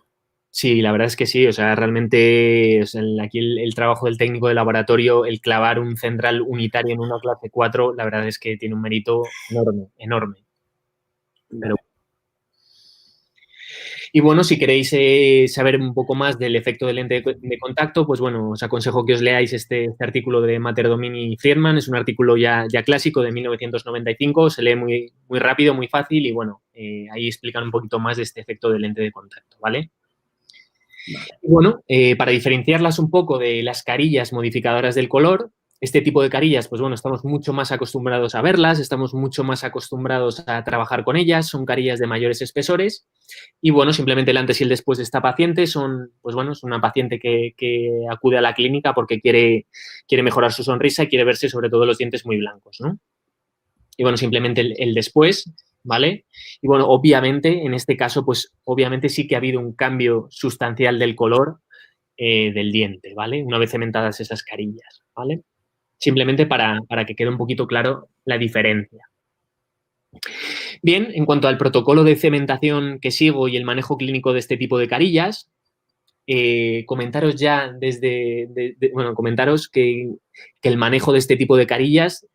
sí, la verdad es que sí, o sea, realmente o sea, aquí el trabajo del técnico de laboratorio, el clavar un central unitario en una clase 4, la verdad es que tiene un mérito enorme, enorme. Pero... Y bueno, si queréis saber un poco más del efecto de lente de contacto, pues bueno, os aconsejo que os leáis este artículo de Mater Domini y Friedman, es un artículo ya clásico de 1995, se lee muy rápido, muy fácil y bueno, ahí explican un poquito más de este efecto de lente de contacto, ¿vale? Vale. Y bueno, para diferenciarlas un poco de las carillas modificadoras del color, este tipo de carillas, pues bueno, estamos mucho más acostumbrados a verlas, estamos mucho más acostumbrados a trabajar con ellas, son carillas de mayores espesores y bueno, simplemente el antes y el después de esta paciente pues bueno, es una paciente que acude a la clínica porque quiere mejorar su sonrisa y quiere verse sobre todo los dientes muy blancos, ¿no? Y bueno, simplemente el después, ¿vale? Y bueno, obviamente, en este caso, pues obviamente sí que ha habido un cambio sustancial del color del diente, ¿vale? Una vez cementadas esas carillas, ¿vale? Simplemente para que quede un poquito claro la diferencia. Bien, en cuanto al protocolo de cementación que sigo y el manejo clínico de este tipo de carillas, comentaros ya comentaros que el manejo de este tipo de carillas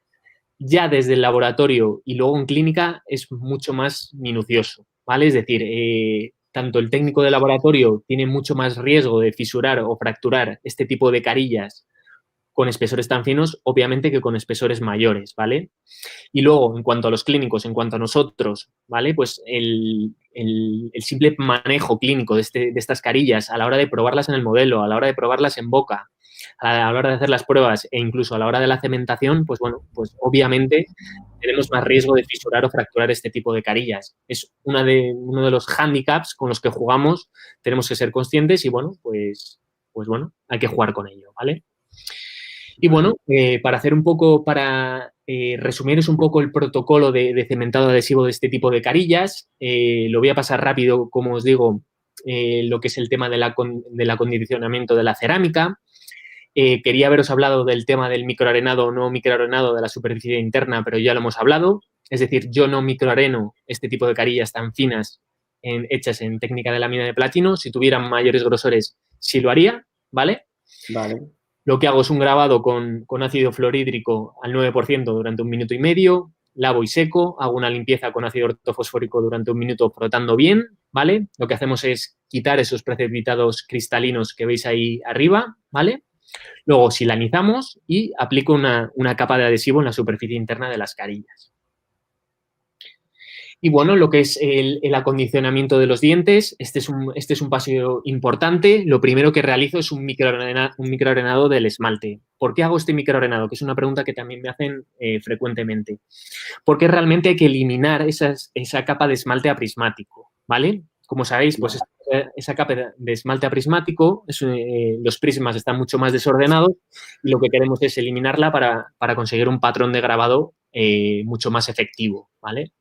ya desde el laboratorio y luego en clínica es mucho más minucioso, ¿vale? Es decir, tanto el técnico de laboratorio tiene mucho más riesgo de fisurar o fracturar este tipo de carillas con espesores tan finos, obviamente, que con espesores mayores, ¿vale? Y luego, en cuanto a los clínicos, en cuanto a nosotros, ¿vale? Pues el simple manejo clínico de estas carillas a la hora de probarlas en el modelo, a la hora de probarlas en boca, a la hora de hacer las pruebas e incluso a la hora de la cementación, pues bueno, pues obviamente tenemos más riesgo de fisurar o fracturar este tipo de carillas. Es uno de los hándicaps con los que jugamos, tenemos que ser conscientes y bueno, pues bueno, hay que jugar con ello, ¿vale? Y bueno, para hacer un poco, para resumiros un poco el protocolo de cementado adhesivo de este tipo de carillas, lo voy a pasar rápido, como os digo, lo que es el tema del acondicionamiento de la cerámica. Quería haberos hablado del tema del microarenado o no microarenado de la superficie interna, pero ya lo hemos hablado. Es decir, yo no microareno este tipo de carillas tan finas hechas en técnica de lámina de platino. Si tuvieran mayores grosores, sí lo haría, ¿vale? Vale. Lo que hago es un grabado con ácido fluorhídrico al 9% durante 1 minuto y medio, lavo y seco, hago una limpieza con ácido ortofosfórico durante 1 minuto frotando bien, ¿vale? Lo que hacemos es quitar esos precipitados cristalinos que veis ahí arriba, ¿vale? Luego silanizamos y aplico una capa de adhesivo en la superficie interna de las carillas. Y bueno, lo que es el acondicionamiento de los dientes, este es un paso importante. Lo primero que realizo es un microarenado del esmalte. ¿Por qué hago este microarenado? Que es una pregunta que también me hacen frecuentemente. Porque realmente hay que eliminar esa capa de esmalte aprismático, ¿vale? Como sabéis, pues esa capa de esmalte aprismático, los prismas están mucho más desordenados y lo que queremos es eliminarla para conseguir un patrón de grabado mucho más efectivo, ¿vale?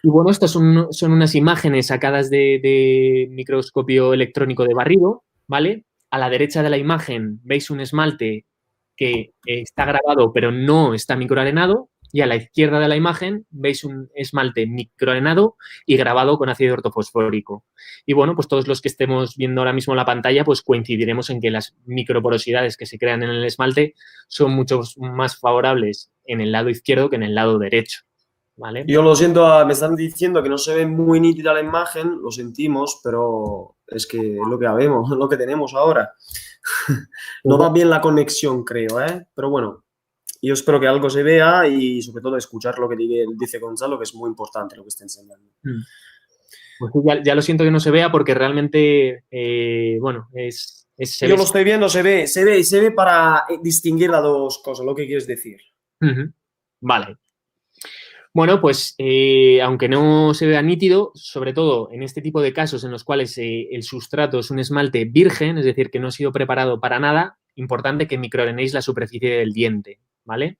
Y bueno, estas son unas imágenes sacadas de microscopio electrónico de barrido, ¿vale? A la derecha de la imagen veis un esmalte que está grabado pero no está microarenado y a la izquierda de la imagen veis un esmalte microarenado y grabado con ácido ortofosfórico. Y bueno, pues todos los que estemos viendo ahora mismo la pantalla pues coincidiremos en que las microporosidades que se crean en el esmalte son mucho más favorables en el lado izquierdo que en el lado derecho. ¿Vale? Yo lo siento, me están diciendo que no se ve muy nítida la imagen, lo sentimos, pero es que es lo que habemos, es lo que tenemos ahora. No va bien la conexión, creo, ¿eh? Pero bueno, yo espero que algo se vea y sobre todo escuchar lo que dice Gonzalo, que es muy importante lo que está enseñando. Pues ya lo siento que no se vea porque realmente, bueno, yo lo estoy viendo, se ve para distinguir las dos cosas, lo que quieres decir. Vale. Bueno, pues aunque no se vea nítido, sobre todo en este tipo de casos en los cuales el sustrato es un esmalte virgen, es decir, que no ha sido preparado para nada, importante que microarenéis la superficie del diente, ¿vale?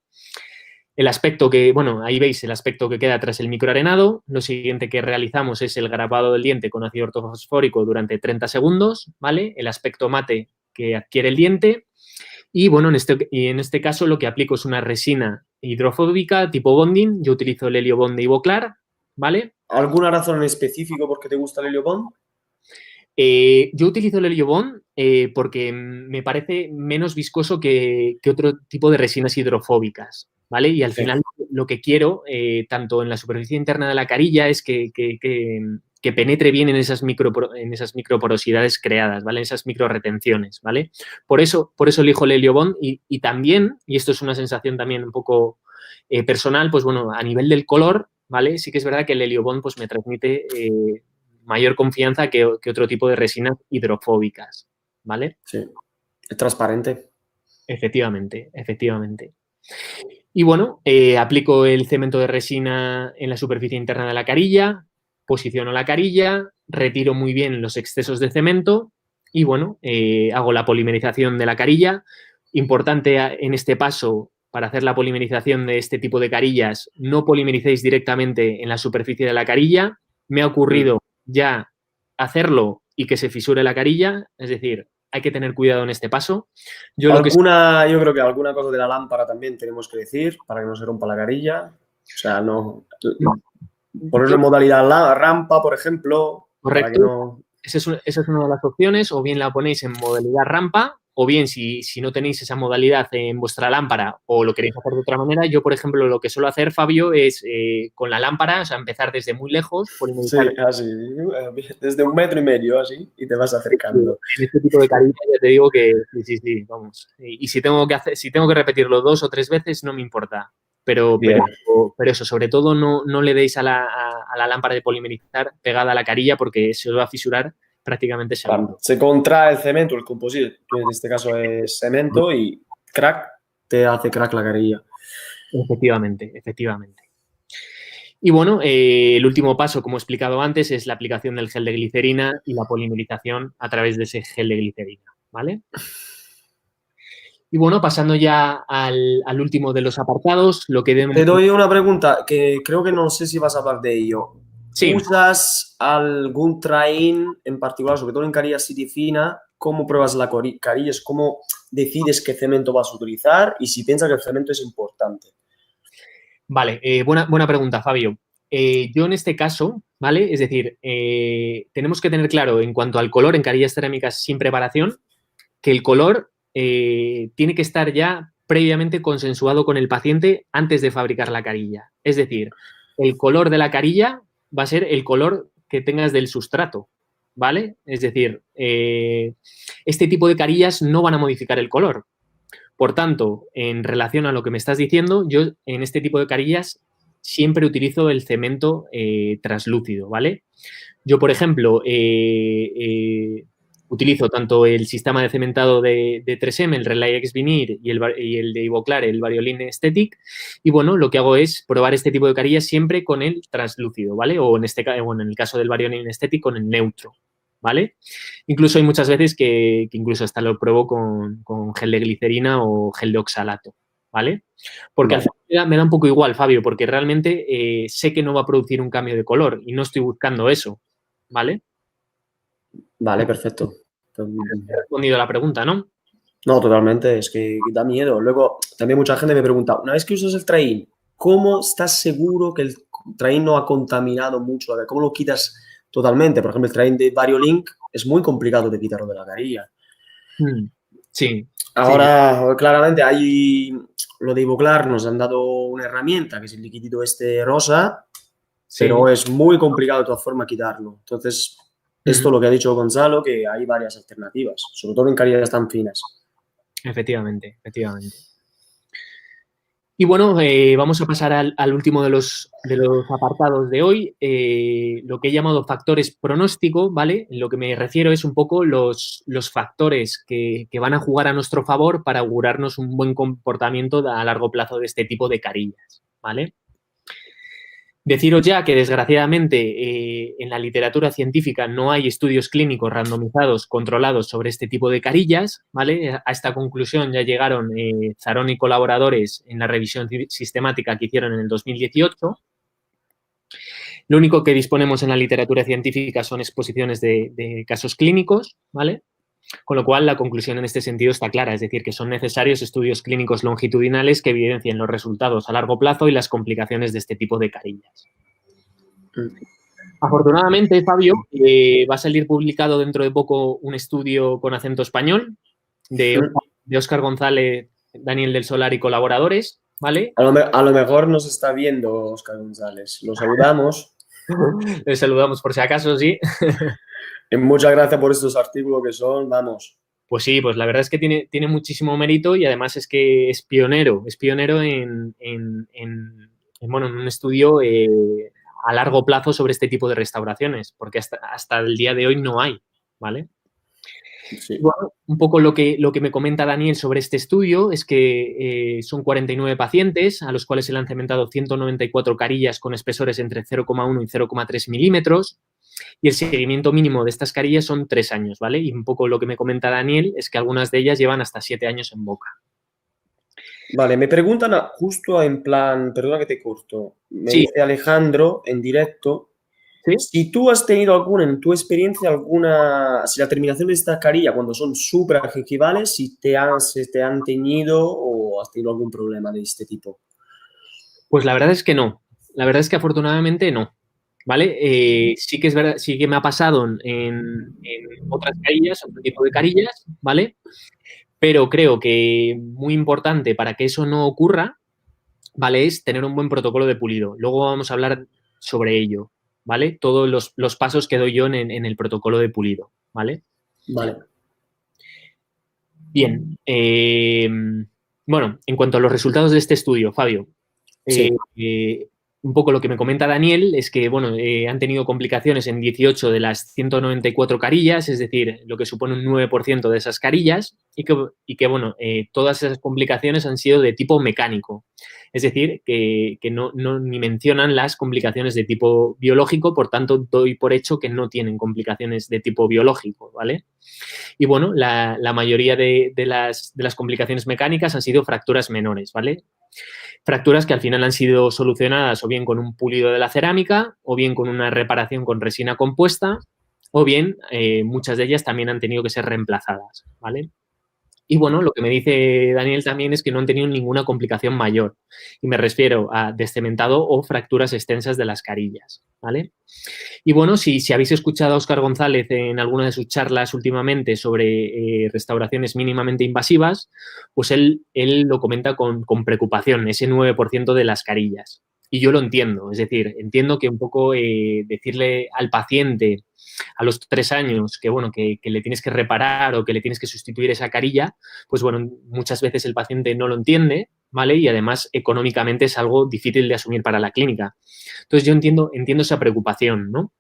El aspecto que, bueno, ahí veis el aspecto que queda tras el microarenado. Lo siguiente que realizamos es el grabado del diente con ácido ortofosfórico durante 30 segundos, ¿vale? El aspecto mate que adquiere el diente. Y bueno, en este caso lo que aplico es una resina hidrofóbica tipo bonding. Yo utilizo el Heliobond de Ivoclar, ¿vale? ¿Alguna razón en específico por qué te gusta el Heliobond? Yo utilizo el Heliobond porque me parece menos viscoso que otro tipo de resinas hidrofóbicas, ¿vale? Y al final lo que quiero, tanto en la superficie interna de la carilla, es que penetre bien en esas microporosidades creadas, ¿vale? En esas microretenciones, ¿vale? Por eso elijo el Heliobond y también, y esto es una sensación también un poco personal, pues bueno, a nivel del color, ¿vale? Sí que es verdad que el Heliobond pues me transmite mayor confianza que otro tipo de resinas hidrofóbicas, ¿vale? Sí, es transparente. Efectivamente. Y bueno, aplico el cemento de resina en la superficie interna de la carilla, posiciono la carilla, retiro muy bien los excesos de cemento y bueno, hago la polimerización de la carilla. Importante en este paso, para hacer la polimerización de este tipo de carillas, no polimericéis directamente en la superficie de la carilla. Me ha ocurrido ya hacerlo y que se fisure la carilla, es decir, hay que tener cuidado en este paso. Yo creo que alguna cosa de la lámpara también tenemos que decir para que no se rompa la carilla. O sea, no. Ponerlo en modalidad rampa, por ejemplo. Correcto. Para que no... Esa es una de las opciones, o bien la ponéis en modalidad rampa, o bien si no tenéis esa modalidad en vuestra lámpara o lo queréis hacer de otra manera. Yo, por ejemplo, lo que suelo hacer, Fabio, es con la lámpara, o sea, empezar desde muy lejos. Sí, así, desde 1,5 metros, así, y te vas acercando. En este tipo de carilla ya te digo que sí, vamos. Y si tengo que repetirlo 2 o 3 veces, no me importa. Bien. pero eso, sobre todo no le deis a la lámpara de polimerizar pegada a la carilla porque se os va a fisurar prácticamente seguro. Claro, se contrae el cemento, el composite, que en este caso es cemento, y crack, te hace crack la carilla. Efectivamente, efectivamente. Y bueno, el último paso, como he explicado antes, es la aplicación del gel de glicerina y la polimerización a través de ese gel de glicerina, ¿vale? Y bueno, pasando ya al último de los apartados, lo que debemos... Te doy una pregunta que creo que no sé si vas a hablar de ello. Sí. ¿Usas algún train en particular, sobre todo en carilla City fina? ¿Cómo pruebas la carilla? ¿Cómo decides qué cemento vas a utilizar? Y si piensas que el cemento es importante. Vale, buena pregunta, Fabio. Yo en este caso, ¿vale? Es decir, tenemos que tener claro en cuanto al color en carillas cerámicas sin preparación, que el color tiene que estar ya previamente consensuado con el paciente antes de fabricar la carilla. Es decir, el color de la carilla va a ser el color que tengas del sustrato, ¿vale? Es decir, este tipo de carillas no van a modificar el color. Por tanto, en relación a lo que me estás diciendo, yo en este tipo de carillas siempre utilizo el cemento translúcido, ¿vale? Yo, por ejemplo, utilizo tanto el sistema de cementado de 3M, el Relay X Veneer y el de Ivoclar, el Variolin Aesthetic. Y bueno, lo que hago es probar este tipo de carillas siempre con el translúcido, ¿vale? O en el caso del Variolin Aesthetic con el neutro, ¿vale? Incluso hay muchas veces que incluso hasta lo pruebo con gel de glicerina o gel de oxalato, ¿vale? Porque al final me da un poco igual, Fabio, porque realmente sé que no va a producir un cambio de color y no estoy buscando eso, ¿vale? Vale, perfecto. He respondido a la pregunta, ¿no? No, totalmente, es que da miedo. Luego, también mucha gente me pregunta, una vez que usas el train, ¿cómo estás seguro que el train no ha contaminado mucho? ¿Cómo lo quitas totalmente? Por ejemplo, el train de Variolink es muy complicado de quitarlo de la carilla. Sí. Ahora, claramente, hay lo de Ivoclar, nos han dado una herramienta, que es el liquidito este rosa, pero es muy complicado de todas formas quitarlo. Entonces, esto es lo que ha dicho Gonzalo, que hay varias alternativas, sobre todo en carillas tan finas. Efectivamente, efectivamente. Y bueno, vamos a pasar al último de los apartados de hoy, lo que he llamado factores pronóstico, ¿vale? Lo que me refiero es un poco los factores que van a jugar a nuestro favor para augurarnos un buen comportamiento a largo plazo de este tipo de carillas, ¿vale? Deciros ya que, desgraciadamente, en la literatura científica no hay estudios clínicos randomizados controlados sobre este tipo de carillas, ¿vale? A esta conclusión ya llegaron Zarón y colaboradores en la revisión sistemática que hicieron en el 2018. Lo único que disponemos en la literatura científica son exposiciones de casos clínicos, ¿vale? Con lo cual, la conclusión en este sentido está clara, es decir, que son necesarios estudios clínicos longitudinales que evidencien los resultados a largo plazo y las complicaciones de este tipo de carillas. Afortunadamente, Fabio, va a salir publicado dentro de poco un estudio con acento español de Óscar González, Daniel del Solar y colaboradores, ¿vale? A lo mejor nos está viendo Óscar González. Lo saludamos. Les saludamos por si acaso, sí. Muchas gracias por estos artículos que son, vamos. Pues sí, pues la verdad es que tiene muchísimo mérito y además es que es pionero en un estudio a largo plazo sobre este tipo de restauraciones, porque hasta el día de hoy no hay, ¿vale? Sí. Bueno, un poco lo que me comenta Daniel sobre este estudio es que son 49 pacientes a los cuales se le han cementado 194 carillas con espesores entre 0,1 y 0,3 milímetros. Y el seguimiento mínimo de estas carillas son 3 años, ¿vale? Y un poco lo que me comenta Daniel es que algunas de ellas llevan hasta 7 años en boca. Vale, me preguntan justo en plan, perdona que te corto, me dice Alejandro en directo, ¿sí? Si tú has tenido en tu experiencia, si la terminación de esta carilla cuando son supragingivales, si te han teñido o has tenido algún problema de este tipo. Pues la verdad es que no, la verdad es que afortunadamente no. ¿Vale? Sí que es verdad, sí que me ha pasado en otras carillas, otro tipo de carillas, ¿vale? Pero creo que muy importante para que eso no ocurra, ¿vale? Es tener un buen protocolo de pulido. Luego vamos a hablar sobre ello, ¿vale? Todos los pasos que doy yo en el protocolo de pulido, ¿vale? Vale. Bien. Bueno, en cuanto a los resultados de este estudio, Fabio, Sí. Un poco lo que me comenta Daniel es que, bueno, han tenido complicaciones en 18 de las 194 carillas, es decir, lo que supone un 9% de esas carillas, y que bueno, todas esas complicaciones han sido de tipo mecánico. Es decir, que no ni mencionan las complicaciones de tipo biológico, por tanto, doy por hecho que no tienen complicaciones de tipo biológico, ¿vale? Y bueno, la mayoría de las complicaciones mecánicas han sido fracturas menores, ¿vale? Fracturas que al final han sido solucionadas o bien con un pulido de la cerámica o bien con una reparación con resina compuesta o bien muchas de ellas también han tenido que ser reemplazadas, ¿vale? Y bueno, lo que me dice Daniel también es que no han tenido ninguna complicación mayor. Y me refiero a descementado o fracturas extensas de las carillas, ¿vale? Y bueno, si habéis escuchado a Óscar González en alguna de sus charlas últimamente sobre restauraciones mínimamente invasivas, pues él lo comenta con preocupación, ese 9% de las carillas. Y yo lo entiendo, es decir, entiendo que un poco decirle al paciente a los 3 años que, bueno, que le tienes que reparar o que le tienes que sustituir esa carilla, pues bueno, muchas veces el paciente no lo entiende, ¿vale? Y además económicamente es algo difícil de asumir para la clínica. Entonces yo entiendo esa preocupación, ¿no?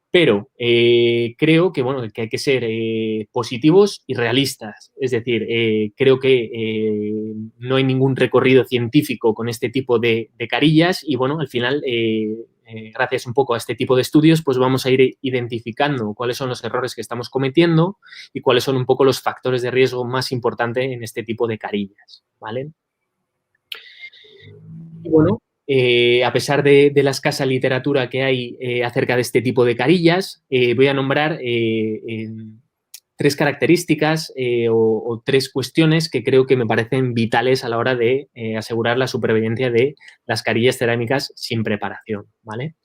Pero creo que, bueno, que hay que ser positivos y realistas. Es decir, creo que no hay ningún recorrido científico con este tipo de carillas y, bueno, al final, gracias un poco a este tipo de estudios, pues vamos a ir identificando cuáles son los errores que estamos cometiendo y cuáles son un poco los factores de riesgo más importantes en este tipo de carillas, ¿vale? Y bueno, a pesar de la escasa literatura que hay acerca de este tipo de carillas, voy a nombrar 3 características o 3 cuestiones que creo que me parecen vitales a la hora de asegurar la supervivencia de las carillas cerámicas sin preparación, ¿vale?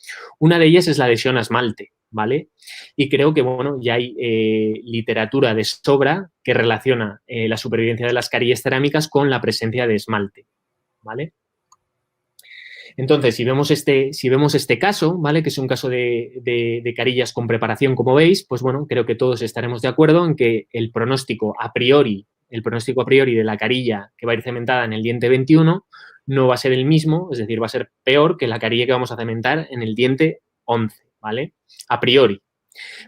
Una de ellas es la adhesión a esmalte, ¿vale? Y creo que, bueno, ya hay literatura de sobra que relaciona la supervivencia de las carillas cerámicas con la presencia de esmalte, ¿vale? Entonces, si vemos este caso, ¿vale? Que es un caso de carillas con preparación, como veis, pues bueno, creo que todos estaremos de acuerdo en que el pronóstico a priori de la carilla que va a ir cementada en el diente 21 no va a ser el mismo, es decir, va a ser peor que la carilla que vamos a cementar en el diente 11, ¿vale? A priori.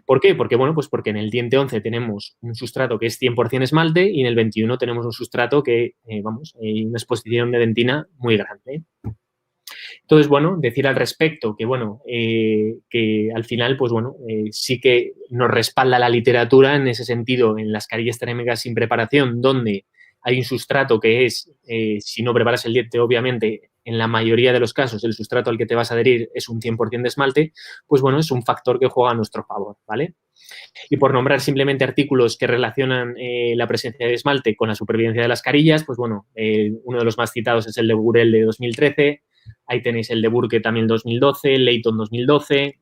¿Por qué? Porque, bueno, pues porque en el diente 11 tenemos un sustrato que es 100% esmalte y en el 21 tenemos un sustrato que, una exposición de dentina muy grande. Entonces, bueno, decir al respecto que, bueno, que al final, pues bueno, sí que nos respalda la literatura en ese sentido, en las carillas cerámicas sin preparación, donde hay un sustrato que es, si no preparas el diente, obviamente, en la mayoría de los casos, el sustrato al que te vas a adherir es un 100% de esmalte, pues bueno, es un factor que juega a nuestro favor, ¿vale? Y por nombrar simplemente artículos que relacionan la presencia de esmalte con la supervivencia de las carillas, pues bueno, uno de los más citados es el de Burel de 2013, ahí tenéis el de Burke también 2012, Leighton 2012,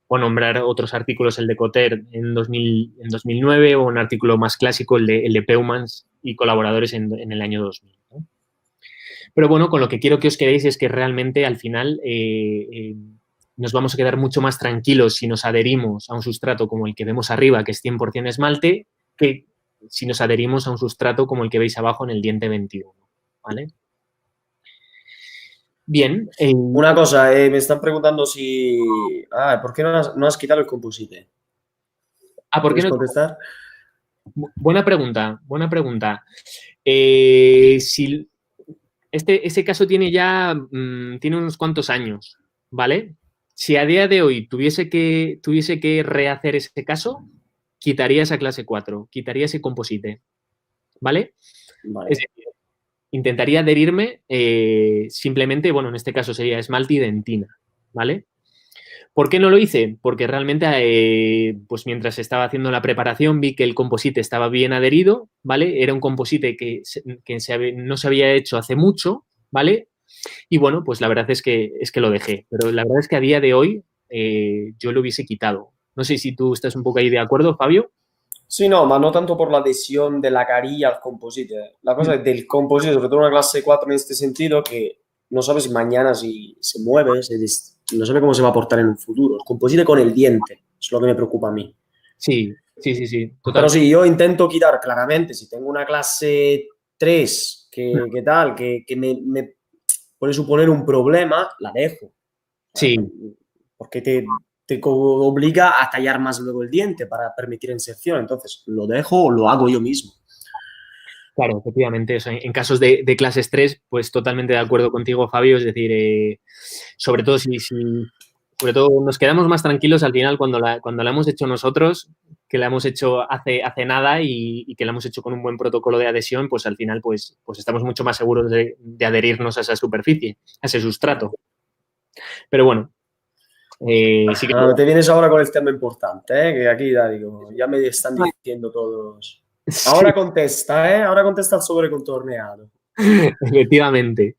o nombrar otros artículos, el de Cotter en 2009, o un artículo más clásico, el de Peumans y colaboradores en el año 2000. ¿no? Pero bueno, con lo que quiero que os quedéis es que realmente al final nos vamos a quedar mucho más tranquilos si nos adherimos a un sustrato como el que vemos arriba, que es 100% esmalte, que si nos adherimos a un sustrato como el que veis abajo en el diente 21. ¿Vale? Bien. Una cosa, me están preguntando si... ¿por qué no has quitado el composite? ¿Por qué ¿Puedes no? contestar? Buena pregunta, buena pregunta. Si ese caso tiene ya tiene unos cuantos años, ¿vale? Si a día de hoy tuviese que rehacer ese caso, quitaría esa clase 4, quitaría ese composite, ¿vale? Vale. Es decir, intentaría adherirme simplemente, bueno, en este caso sería esmalte y dentina, ¿vale? ¿Por qué no lo hice? Porque realmente, pues mientras estaba haciendo la preparación, vi que el composite estaba bien adherido, ¿vale? Era un composite que no se había hecho hace mucho, ¿vale? Y bueno, pues la verdad es que lo dejé. Pero la verdad es que a día de hoy yo lo hubiese quitado. No sé si tú estás un poco ahí de acuerdo, Fabio. Sí, no, ma no tanto por la adhesión de la carilla al composite. La cosa es del composite, sobre todo una clase 4 en este sentido, que no sabes mañana si se mueve, no sabe cómo se va a portar en un futuro. El composite con el diente es lo que me preocupa a mí. Sí, totalmente. Pero sí, yo intento quitar claramente, si tengo una clase 3 que tal, que puede suponer un problema, la dejo. Sí, Porque te obliga a tallar más luego el diente para permitir inserción. Entonces, lo dejo o lo hago yo mismo. claro, efectivamente. O sea, en casos de clases 3, pues totalmente de acuerdo contigo, Fabio. Es decir, sobre todo sobre todo nos quedamos más tranquilos al final cuando la hemos hecho nosotros, que la hemos hecho hace nada y que la hemos hecho con un buen protocolo de adhesión, pues al final pues estamos mucho más seguros de adherirnos a esa superficie, a ese sustrato. Pero bueno, sí que... Te vienes ahora con el tema importante, que aquí ya digo, ya me están diciendo todos. Ahora contesta, ahora contesta el sobrecontorneado. Efectivamente.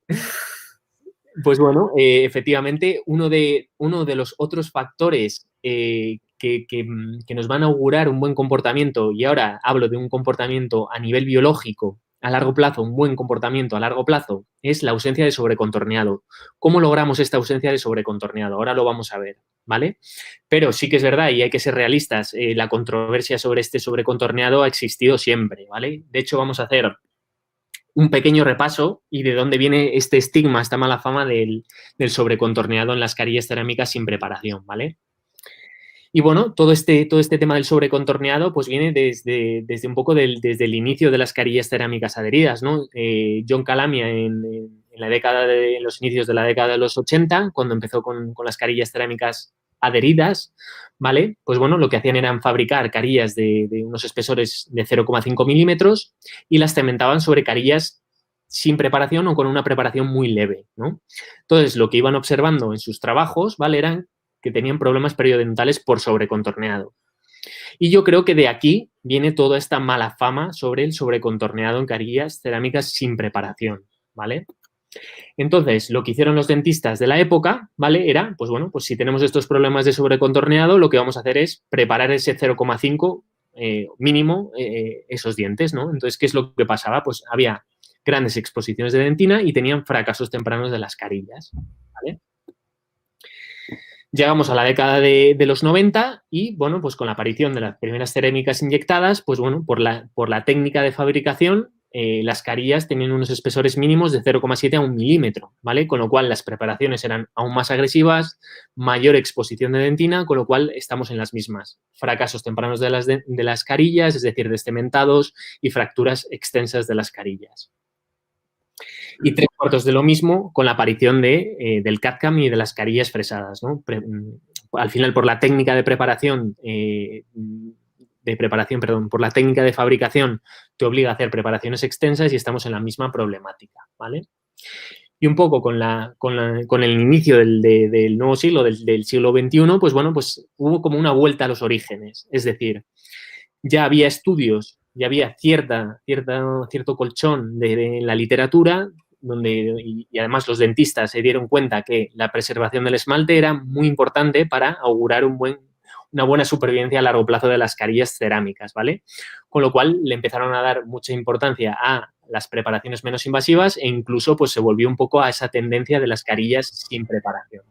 Pues bueno, efectivamente, uno de los otros factores que nos van a augurar un buen comportamiento, y ahora hablo de un comportamiento a nivel biológico a largo plazo, un buen comportamiento a largo plazo, es la ausencia de sobrecontorneado. ¿Cómo logramos esta ausencia de sobrecontorneado? Ahora lo vamos a ver, ¿vale? Pero sí que es verdad, y hay que ser realistas, la controversia sobre este sobrecontorneado ha existido siempre, ¿vale? De hecho, vamos a hacer un pequeño repaso y de dónde viene este estigma, esta mala fama del sobrecontorneado en las carillas cerámicas sin preparación, ¿vale? Y bueno, todo este tema del sobrecontorneado pues viene desde un poco desde el inicio de las carillas cerámicas adheridas, ¿no? John Calamia en los inicios de la década de los 80, cuando empezó con las carillas cerámicas adheridas, ¿vale? Pues bueno, lo que hacían eran fabricar carillas de unos espesores de 0,5 milímetros y las cementaban sobre carillas sin preparación o con una preparación muy leve, ¿no? Entonces, lo que iban observando en sus trabajos, ¿vale? Eran que tenían problemas periodontales por sobrecontorneado. Y yo creo que de aquí viene toda esta mala fama sobre el sobrecontorneado en carillas cerámicas sin preparación, ¿vale? Entonces, lo que hicieron los dentistas de la época, ¿vale? Era, pues bueno, pues si tenemos estos problemas de sobrecontorneado, lo que vamos a hacer es preparar ese 0,5 mínimo esos dientes, ¿no? Entonces, ¿qué es lo que pasaba? Pues había grandes exposiciones de dentina y tenían fracasos tempranos de las carillas, ¿vale? Llegamos a la década de los 90 y, bueno, pues con la aparición de las primeras cerámicas inyectadas, pues bueno, por la técnica de fabricación, las carillas tenían unos espesores mínimos de 0,7 a 1 milímetro, ¿vale? Con lo cual las preparaciones eran aún más agresivas, mayor exposición de dentina, con lo cual estamos en las mismas. Fracasos tempranos de las carillas, es decir, descementados y fracturas extensas de las carillas. Y 3/4 de lo mismo con la aparición del CAD-CAM y de las carillas fresadas, ¿no? Al final, por la técnica de preparación, por la técnica de fabricación, te obliga a hacer preparaciones extensas y estamos en la misma problemática, ¿vale? Y un poco con el inicio del nuevo siglo, del siglo XXI, pues bueno, pues hubo como una vuelta a los orígenes. Es decir, ya había estudios, ya había cierto colchón de la literatura y además los dentistas se dieron cuenta que la preservación del esmalte era muy importante para augurar una buena supervivencia a largo plazo de las carillas cerámicas, ¿vale? Con lo cual le empezaron a dar mucha importancia a las preparaciones menos invasivas e incluso pues se volvió un poco a esa tendencia de las carillas sin preparación.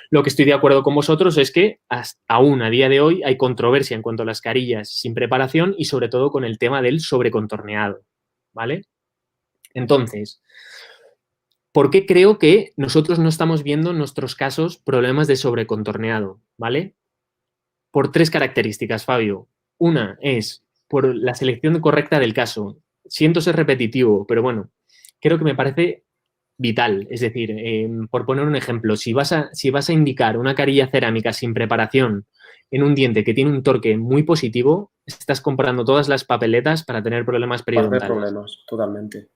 Lo que estoy de acuerdo con vosotros es que aún a día de hoy hay controversia en cuanto a las carillas sin preparación y sobre todo con el tema del sobrecontorneado, ¿vale? Entonces, ¿por qué creo que nosotros no estamos viendo en nuestros casos problemas de sobrecontorneado, ¿vale? Por 3 características, Fabio. Una es por la selección correcta del caso. Siento ser repetitivo, pero bueno, creo que me parece vital. Es decir, por poner un ejemplo, si vas a indicar una carilla cerámica sin preparación en un diente que tiene un torque muy positivo, estás comprando todas las papeletas para tener problemas periodontales. Para tener problemas, totalmente.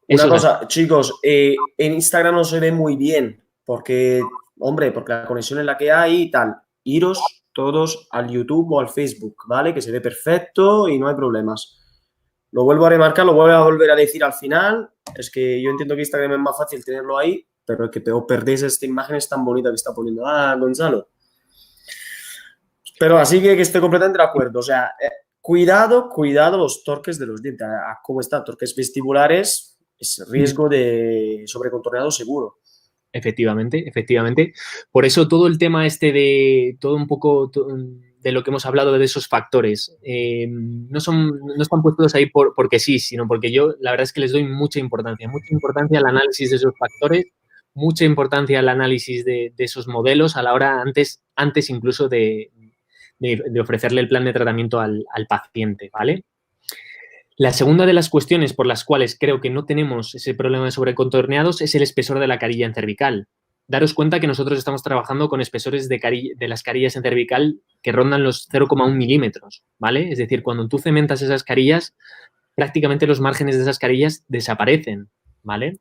Una cosa, chicos, en Instagram no se ve muy bien porque, hombre, porque la conexión es la que hay y tal. Iros todos al YouTube o al Facebook, ¿vale? Que se ve perfecto y no hay problemas. Lo vuelvo a remarcar, lo vuelvo a volver a decir al final. Es que yo entiendo que Instagram es más fácil tenerlo ahí, pero es que os perdéis esta imagen tan bonita que está poniendo Gonzalo. Pero así que estoy completamente de acuerdo. O sea, cuidado los torques de los dientes. ¿Cómo están? Torques vestibulares, es riesgo de sobrecontorneado seguro. Efectivamente. Por eso todo el tema de de lo que hemos hablado de esos factores. No están puestos ahí porque sí, sino porque yo la verdad es que les doy mucha importancia al análisis de esos factores, mucha importancia al análisis de esos modelos a la hora antes incluso de ofrecerle el plan de tratamiento al paciente, ¿vale? La segunda de las cuestiones por las cuales creo que no tenemos ese problema de sobrecontorneados es el espesor de la carilla en cervical. Daros cuenta que nosotros estamos trabajando con espesores de las carillas en cervical que rondan los 0,1 milímetros, ¿vale? Es decir, cuando tú cementas esas carillas, prácticamente los márgenes de esas carillas desaparecen, ¿vale?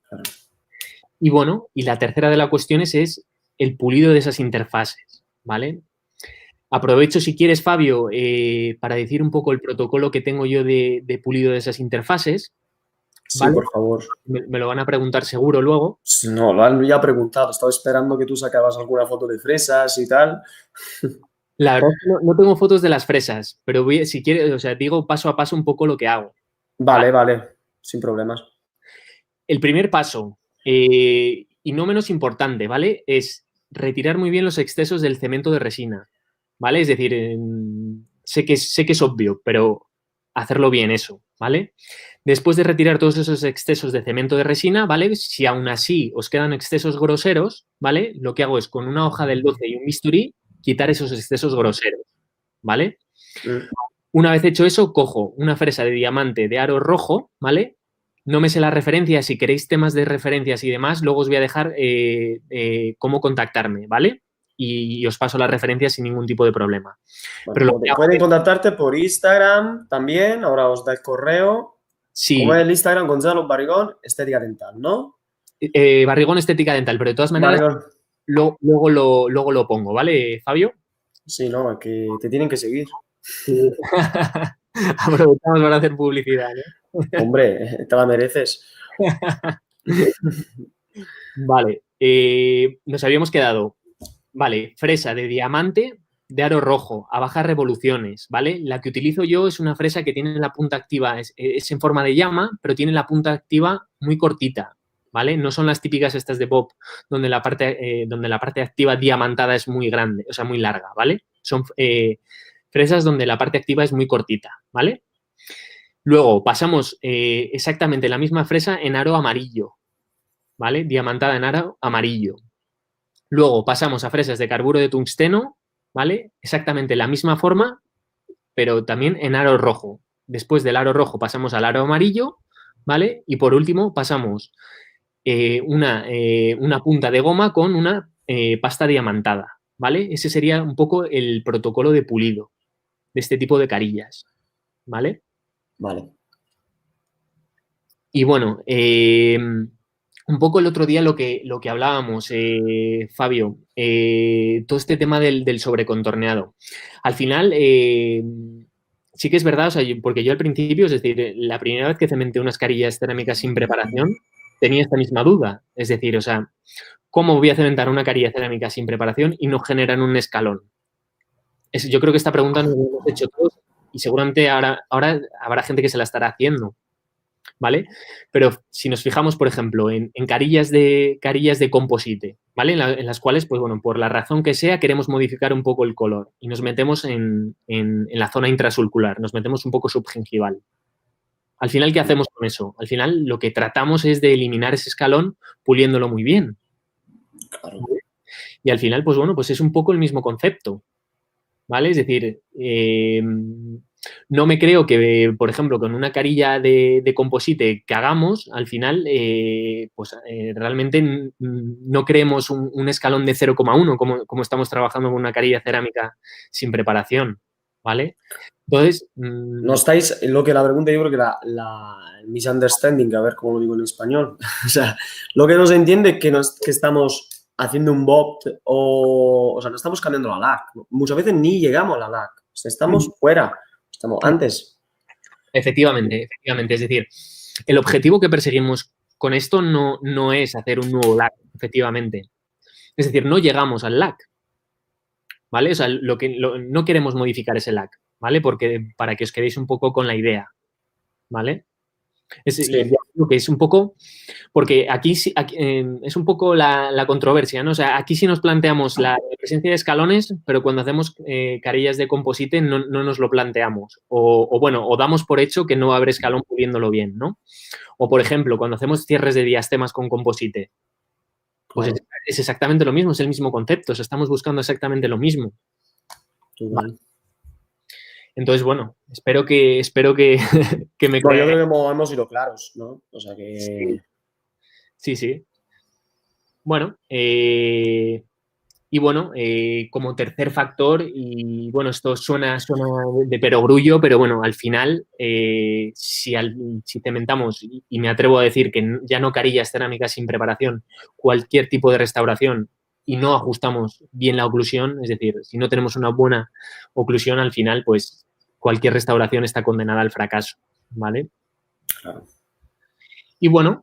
Y bueno, y la tercera de las cuestiones es el pulido de esas interfaces, ¿vale? Aprovecho, si quieres, Fabio, para decir un poco el protocolo que tengo yo de pulido de esas interfaces. Sí, ¿vale? por favor. Me lo van a preguntar seguro luego. No, lo han ya preguntado. Estaba esperando que tú sacabas alguna foto de fresas y tal. La verdad es que no tengo fotos de las fresas, pero si quieres, o sea, digo paso a paso un poco lo que hago. Vale, sin problemas. El primer paso, y no menos importante, ¿vale? Es retirar muy bien los excesos del cemento de resina, ¿vale? Es decir, sé que es obvio, pero hacerlo bien eso, ¿vale? Después de retirar todos esos excesos de cemento de resina, ¿vale? Si aún así os quedan excesos groseros, ¿vale? Lo que hago es con una hoja del 12 y un bisturí quitar esos excesos groseros, ¿vale? Una vez hecho eso, cojo una fresa de diamante de aro rojo, ¿vale? No me sé las referencias, si queréis temas de referencias y demás, luego os voy a dejar cómo contactarme, ¿vale? Y os paso las referencias sin ningún tipo de problema. Bueno, Pero pueden contactarte por Instagram también, ahora os da el correo. Sí. ¿Cómo es el Instagram? Gonzalo Barrigón, Estética Dental, ¿no? Barrigón Estética Dental, pero de todas maneras luego lo pongo, ¿vale, Fabio? Sí, no, que te tienen que seguir. Aprovechamos para hacer publicidad, ¿no? Hombre, te la mereces. Vale, nos habíamos quedado, vale, fresa de diamante de aro rojo, a bajas revoluciones, ¿vale? La que utilizo yo es una fresa que tiene la punta activa, es en forma de llama, pero tiene la punta activa muy cortita, ¿vale? No son las típicas estas de pop donde la parte activa diamantada es muy grande, o sea, muy larga, ¿vale? Son fresas donde la parte activa es muy cortita, ¿vale? Luego pasamos exactamente la misma fresa en aro amarillo, ¿vale? Diamantada en aro amarillo. Luego pasamos a fresas de carburo de tungsteno, ¿vale? Exactamente la misma forma, pero también en aro rojo. Después del aro rojo pasamos al aro amarillo, ¿vale? Y por último pasamos una punta de goma con una pasta diamantada, ¿vale? Ese sería un poco el protocolo de pulido de este tipo de carillas, ¿vale? Vale. Y bueno, un poco el otro día lo que hablábamos, Fabio, todo este tema del sobrecontorneado. Al final, sí que es verdad, o sea, porque yo al principio, es decir, la primera vez que cementé unas carillas cerámicas sin preparación, tenía esta misma duda. Es decir, o sea, ¿cómo voy a cementar una carilla cerámica sin preparación y no generan un escalón? Yo creo que esta pregunta nos la hemos hecho todos y seguramente ahora habrá gente que se la estará haciendo, ¿vale? Pero si nos fijamos, por ejemplo, en carillas de composite, ¿vale? En las cuales, pues bueno, por la razón que sea, queremos modificar un poco el color y nos metemos en la zona intrasulcular, nos metemos un poco subgingival. Al final, ¿qué hacemos con eso? Al final, lo que tratamos es de eliminar ese escalón puliéndolo muy bien. Claro. Y al final, pues bueno, pues es un poco el mismo concepto, ¿vale? Es decir, no me creo que, por ejemplo, con una carilla de composite que hagamos, al final, realmente no creemos un escalón de 0,1 como estamos trabajando con una carilla cerámica sin preparación, ¿vale? Entonces... No estáis, lo que la pregunta yo creo que la misunderstanding, a ver cómo lo digo en español. O sea, lo que no se entiende es que estamos haciendo un bob o sea, no estamos cambiando la LAC. Muchas veces ni llegamos a la LAC. O sea, estamos fuera, estamos antes. Efectivamente. Es decir, el objetivo que perseguimos con esto no es hacer un nuevo LAC, efectivamente. Es decir, no llegamos al LAC, ¿vale? O sea, no queremos modificar ese LAC, ¿vale? Porque para que os quedéis un poco con la idea, ¿vale? Sí. Lo que es un poco, porque aquí, es un poco la controversia, ¿no? O sea, aquí sí nos planteamos la presencia de escalones, pero cuando hacemos carillas de composite no nos lo planteamos. O damos por hecho que no va a haber escalón puliéndolo bien, ¿no? O, por ejemplo, cuando hacemos cierres de diastemas con composite, pues Claro. es exactamente lo mismo, es el mismo concepto, o sea, estamos buscando exactamente lo mismo. Total. Entonces, bueno, espero que me Bueno, yo creáis. creo que hemos sido claros, ¿no? O sea que... Sí. Bueno, y bueno, como tercer factor, y bueno, esto suena de perogrullo, pero bueno, al final, si cementamos, y me atrevo a decir que ya no carillas cerámicas sin preparación, cualquier tipo de restauración, y no ajustamos bien la oclusión, es decir, si no tenemos una buena oclusión, al final, pues cualquier restauración está condenada al fracaso, ¿vale? Claro. Y bueno,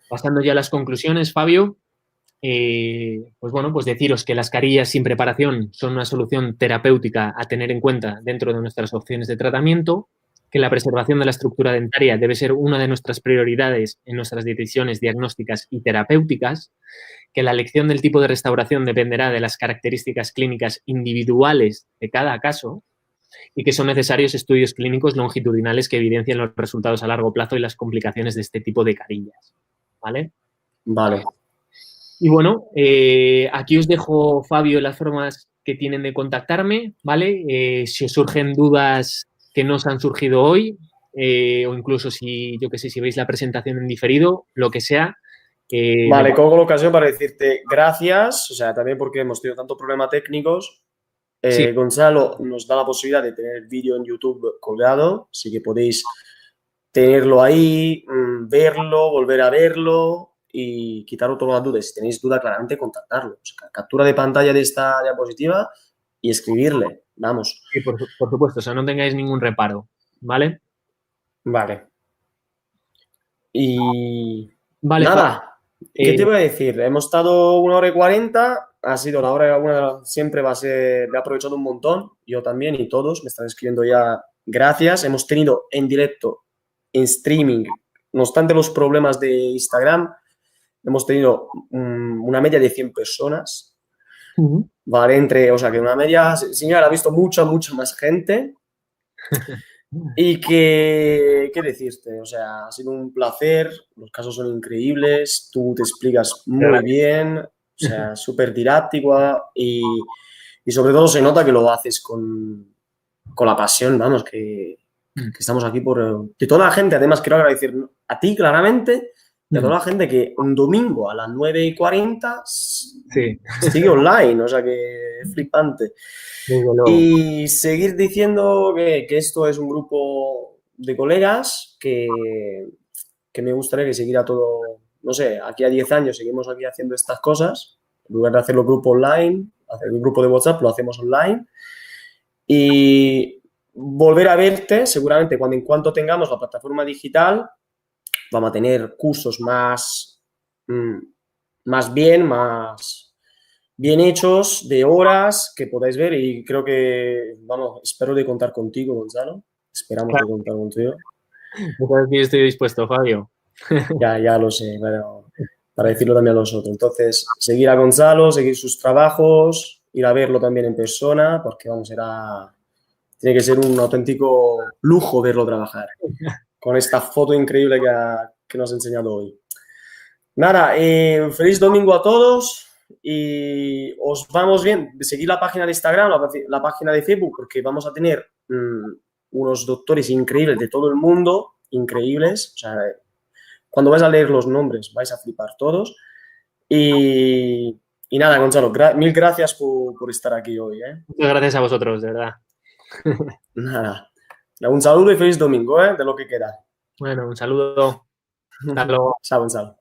pasando ya a las conclusiones, Fabio, pues bueno, pues deciros que las carillas sin preparación son una solución terapéutica a tener en cuenta dentro de nuestras opciones de tratamiento, que la preservación de la estructura dentaria debe ser una de nuestras prioridades en nuestras decisiones diagnósticas y terapéuticas, que la elección del tipo de restauración dependerá de las características clínicas individuales de cada caso y que son necesarios estudios clínicos longitudinales que evidencien los resultados a largo plazo y las complicaciones de este tipo de carillas, ¿vale? Vale. Y bueno, aquí os dejo, Fabio, las formas que tienen de contactarme, ¿vale? Si os surgen dudas que no os han surgido hoy, o incluso si, yo qué sé, si veis la presentación en diferido, lo que sea. Vale, cojo la ocasión para decirte gracias, o sea, también porque hemos tenido tantos problemas técnicos. Sí. Gonzalo nos da la posibilidad de tener el vídeo en YouTube colgado, así que podéis tenerlo ahí, verlo, volver a verlo y quitaros todas las dudas. Si tenéis duda, claramente contactarlo. O sea, captura de pantalla de esta diapositiva y escribirle. Vamos. Sí, por supuesto, o sea, no tengáis ningún reparo, ¿vale? Vale. Y Vale, nada, ¿qué te voy a decir? Hemos estado 1 hora y 40, ha sido la hora, siempre va a ser, he aprovechado un montón, yo también y todos me están escribiendo ya gracias. Hemos tenido en directo, en streaming, no obstante los problemas de Instagram, hemos tenido una media de 100 personas, ¿vale? O sea, que una media, señora, ha visto mucha más gente. Y qué decirte, o sea, ha sido un placer, los casos son increíbles, tú te explicas muy bien, o sea, súper didáctico y sobre todo se nota que lo haces con la pasión, vamos, que estamos aquí de toda la gente, además quiero agradecer a ti claramente y a toda la gente que un domingo a las 9:40 sigue online, o sea, que es flipante. Y seguir diciendo que esto es un grupo de colegas que me gustaría que siguiera todo, no sé, aquí a 10 años seguimos aquí haciendo estas cosas, en lugar de hacerlo grupo online, hacer un grupo de WhatsApp, lo hacemos online. Y volver a verte, seguramente en cuanto tengamos la plataforma digital, vamos a tener cursos más bien hechos, de horas que podáis ver y creo que, vamos, espero de contar contigo, Gonzalo. Esperamos de contar contigo. Yo estoy dispuesto, Fabio. Ya lo sé, pero para decirlo también a los otros. Entonces, seguir a Gonzalo, seguir sus trabajos, ir a verlo también en persona, porque, vamos, tiene que ser un auténtico lujo verlo trabajar con esta foto increíble que nos ha enseñado hoy. Nada, feliz domingo a todos y os vamos bien. Seguid la página de Instagram, la página de Facebook, porque vamos a tener unos doctores increíbles de todo el mundo, increíbles. O sea, cuando vais a leer los nombres vais a flipar todos. Y nada, Gonzalo, mil gracias por estar aquí hoy. Muchas gracias a vosotros, de verdad. Nada, un saludo y feliz domingo, de lo que queda. Bueno, un saludo. Hasta luego. Chao, Gonzalo.